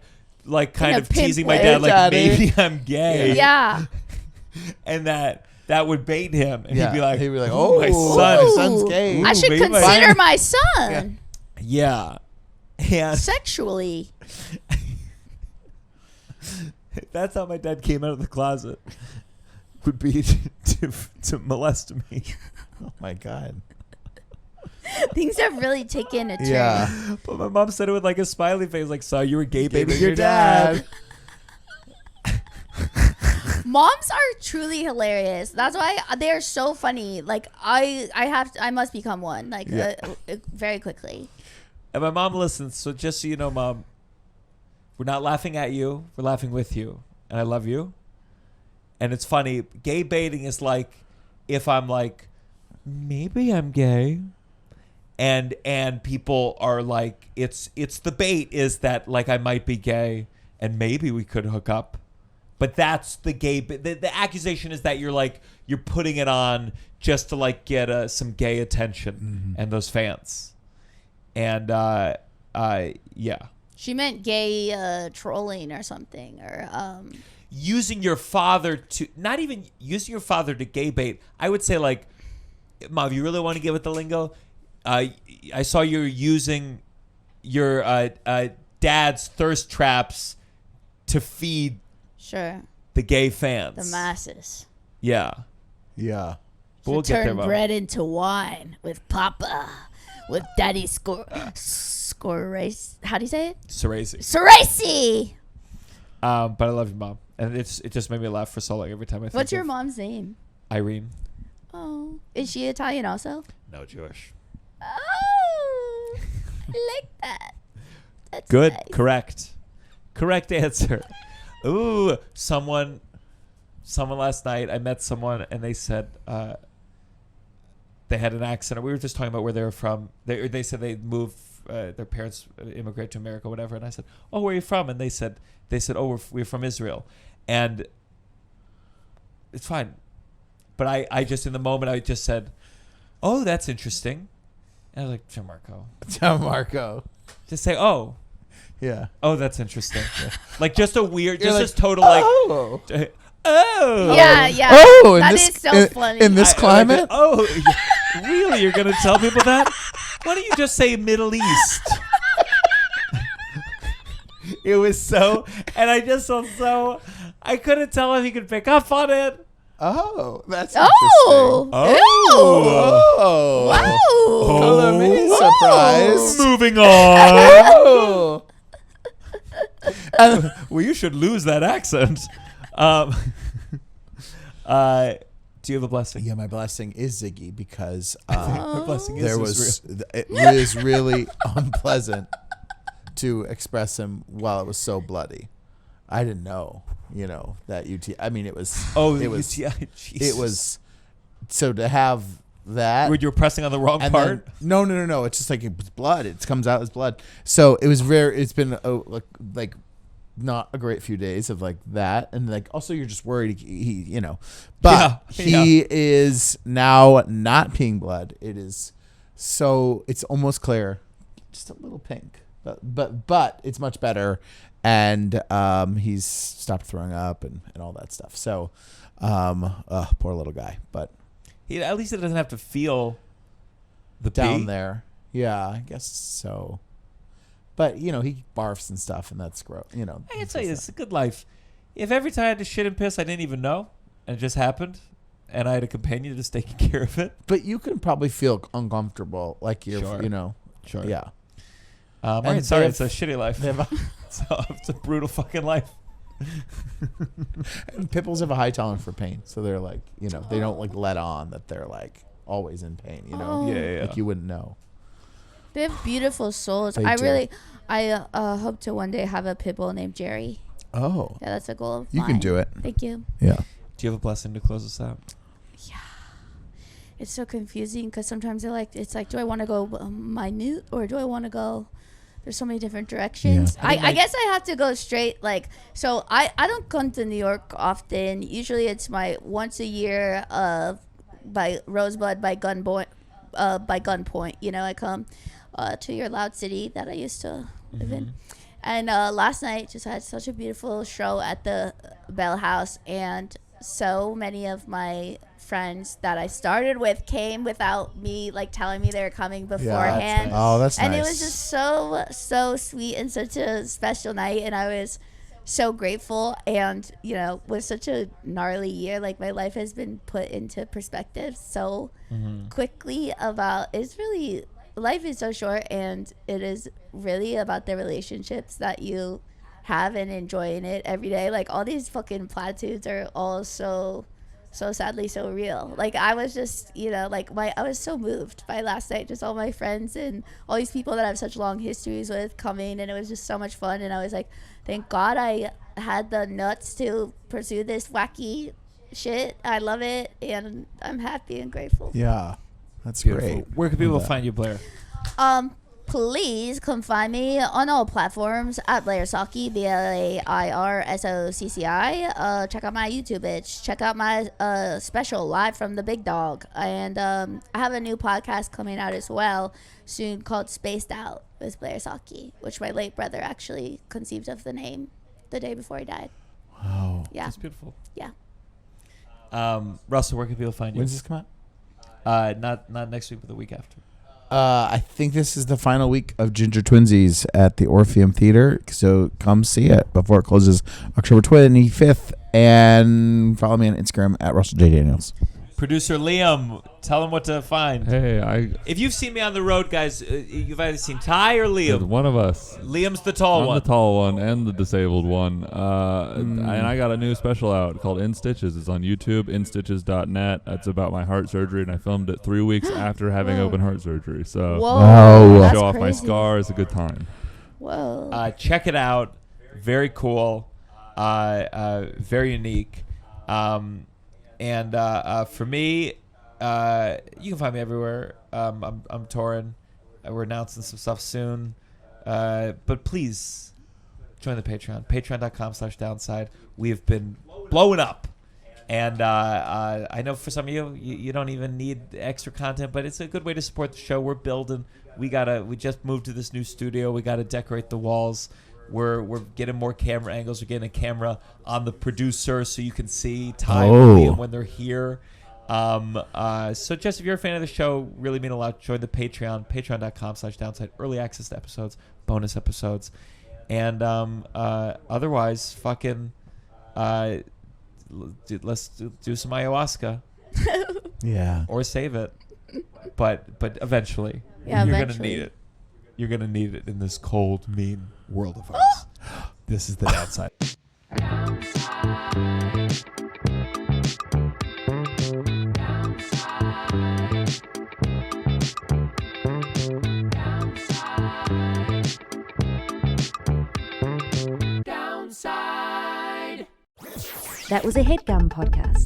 kind of teasing my dad, like Daddy. maybe I'm gay. Yeah. And that would bait him, and he'd be like, "Oh, my my son's gay. I should maybe consider my son Yeah. And sexually." that's how my dad came out of the closet. Would be to molest me. Oh my God. Things have really taken a turn. Yeah. But my mom said it with like a smiley face, like, "Saw you were gay baiting your dad." Moms are truly hilarious. That's why they're so funny. Like I must become one very quickly. And my mom listens, so just so you know, Mom, we're not laughing at you. We're laughing with you, and I love you. And it's funny. Gay baiting is like if I'm like, maybe I'm gay, and people are like, it's the bait is that like I might be gay, and maybe we could hook up. But that's the gay. The accusation is that you're putting it on just to like get some gay attention and those fans, and yeah. She meant gay trolling or something, or using your father to not even using your father to gay bait. I would say like, Mom, if you really want to get with the lingo, I saw you using your dad's thirst traps to feed. Sure. The gay fans. The masses. Yeah. Yeah. But we'll get there, turn Mom. bread into wine with Papa, with Daddy Soresi. How do you say it? Soresi. Soresi. But I love you, Mom, and it just made me laugh for so long every time I think. What's your of mom's name? Irene. Oh, is she Italian also? No, Jewish. Oh, I like that. That's Good. nice. Correct answer. Ooh, someone last night, I met someone and they said they had an accent. We were just talking about where they were from. They said they moved, their parents immigrated to America, whatever. And I said, "Oh, where are you from?" And they said, "Oh, we're from Israel." And it's fine. But I just, in the moment, I just said, "Oh, that's interesting." And I was like, Gianmarco. Just say, "Oh." Yeah. Oh, that's interesting. Like just a weird, just like, this total like. Oh. Oh. Yeah. Oh, that is so funny. In this climate? Really? You're going to tell people that? Why don't you just say Middle East? It was so, and I just felt so, I couldn't tell if he could pick up on it. Oh, that's Oh. interesting. Oh. Wow. Color me surprised. Moving on. Oh. Well, you should lose that accent. Do you have a blessing? Yeah, my blessing is Ziggy because My blessing it was really unpleasant to express him while it was so bloody. I didn't know, that UTI. I mean, it was. Oh, it was. UTI. Jesus. It was. So to have that. When you were pressing on the wrong part? Then, no. It's just like it was blood. It comes out as blood. So it was very. It's been like not a great few days of like that, and like also you're just worried he but he is now not peeing blood. It is so it's almost clear, just a little pink, but it's much better, and he's stopped throwing up and all that stuff. So poor little guy, but at least it doesn't have to feel the down pee. there. Yeah, I guess so. But, he barfs and stuff, and that's gross. I can tell you, it's a good life. If every time I had to shit and piss, I didn't even know, and it just happened, and I had a companion just taking care of it. But you can probably feel uncomfortable, like you're, Sure. you know. Sure. Yeah. Right, sorry, it's a shitty life. It's a brutal fucking life. And pit bulls have a high tolerance for pain, so they're like, you know, they don't like let on that they're like always in pain. You know, Oh. Yeah. like you wouldn't know. They have beautiful souls. They I do. really, I hope to one day have a pit bull named Jerry. Oh, Yeah, that's a goal of you can mine. do it. Thank you. Yeah. Do you have a blessing to close us out? It's so confusing because sometimes it's like, do I want to go minute or do I want to go? There's so many different directions. Yeah. I guess I have to go straight. Like, so I don't come to New York often. Usually it's my once a year by Rosebud by gunpoint. You know, I come to your loud city that I used to live in. And last night just had such a beautiful show at the Bell House, and so many of my friends that I started with came without me like telling me they were coming beforehand. Oh, that's and nice. it was just so sweet and such a special night, and I was so grateful. And you know, with such a gnarly year, like my life has been put into perspective so quickly. About it's really, life is so short, and it is really about the relationships that you have and enjoying it every day. Like all these fucking platitudes are all so sadly so real. Like I was just, you know, like I was so moved by last night, just all my friends and all these people that I have such long histories with coming, and it was just so much fun. And I was like, thank God I had the nuts to pursue this wacky shit. I love it, and I'm happy and grateful. Yeah, that's Beautiful. great. Where can people find you, Blair? Please come find me on all platforms at Blair Socci, BLAIRSOCCI. Check out my YouTube, bitch. Check out my special live from the Big Dog. And I have a new podcast coming out as well soon called Spaced Out with Blair Socci, which my late brother actually conceived of the name the day before he died. Wow. Yeah. That's beautiful. Yeah. Russell, where can people find you? When's this come out? Not next week, but the week after. I think this is the final week of Ginger Twinsies at the Orpheum Theater, so come see it before it closes October 25th, and follow me on Instagram at Russell J. Daniels. Producer Liam, tell him what to find. Hey, If you've seen me on the road, guys, you've either seen Ty or Liam. one of us. Liam's the tall I'm one. the tall one and the disabled one. And I got a new special out called In Stitches. It's on YouTube, institches.net. It's about my heart surgery, and I filmed it 3 weeks after having open heart surgery. So Whoa. That's show off my crazy. scars. A good time. Whoa. Check it out. Very cool. Very unique. And for me, you can find me everywhere. I'm touring. We're announcing some stuff soon. But please join the Patreon. Patreon.com/downside. We have been blowing up. And I know for some of you don't even need extra content, but it's a good way to support the show. We're building. We just moved to this new studio. We got to decorate the walls. We're getting more camera angles. We're getting a camera on the producer so you can see Ty and Liam when they're here. So just if you're a fan of the show, really mean a lot. Join the Patreon, patreon.com/downside. Early access to episodes, bonus episodes. And otherwise, fucking let's do some ayahuasca. Yeah. Or save it. But eventually, Yeah, you're eventually. gonna need it. You're gonna need it in this cold, mean world of ours. This is the downside. Downside. That was a Headgum podcast.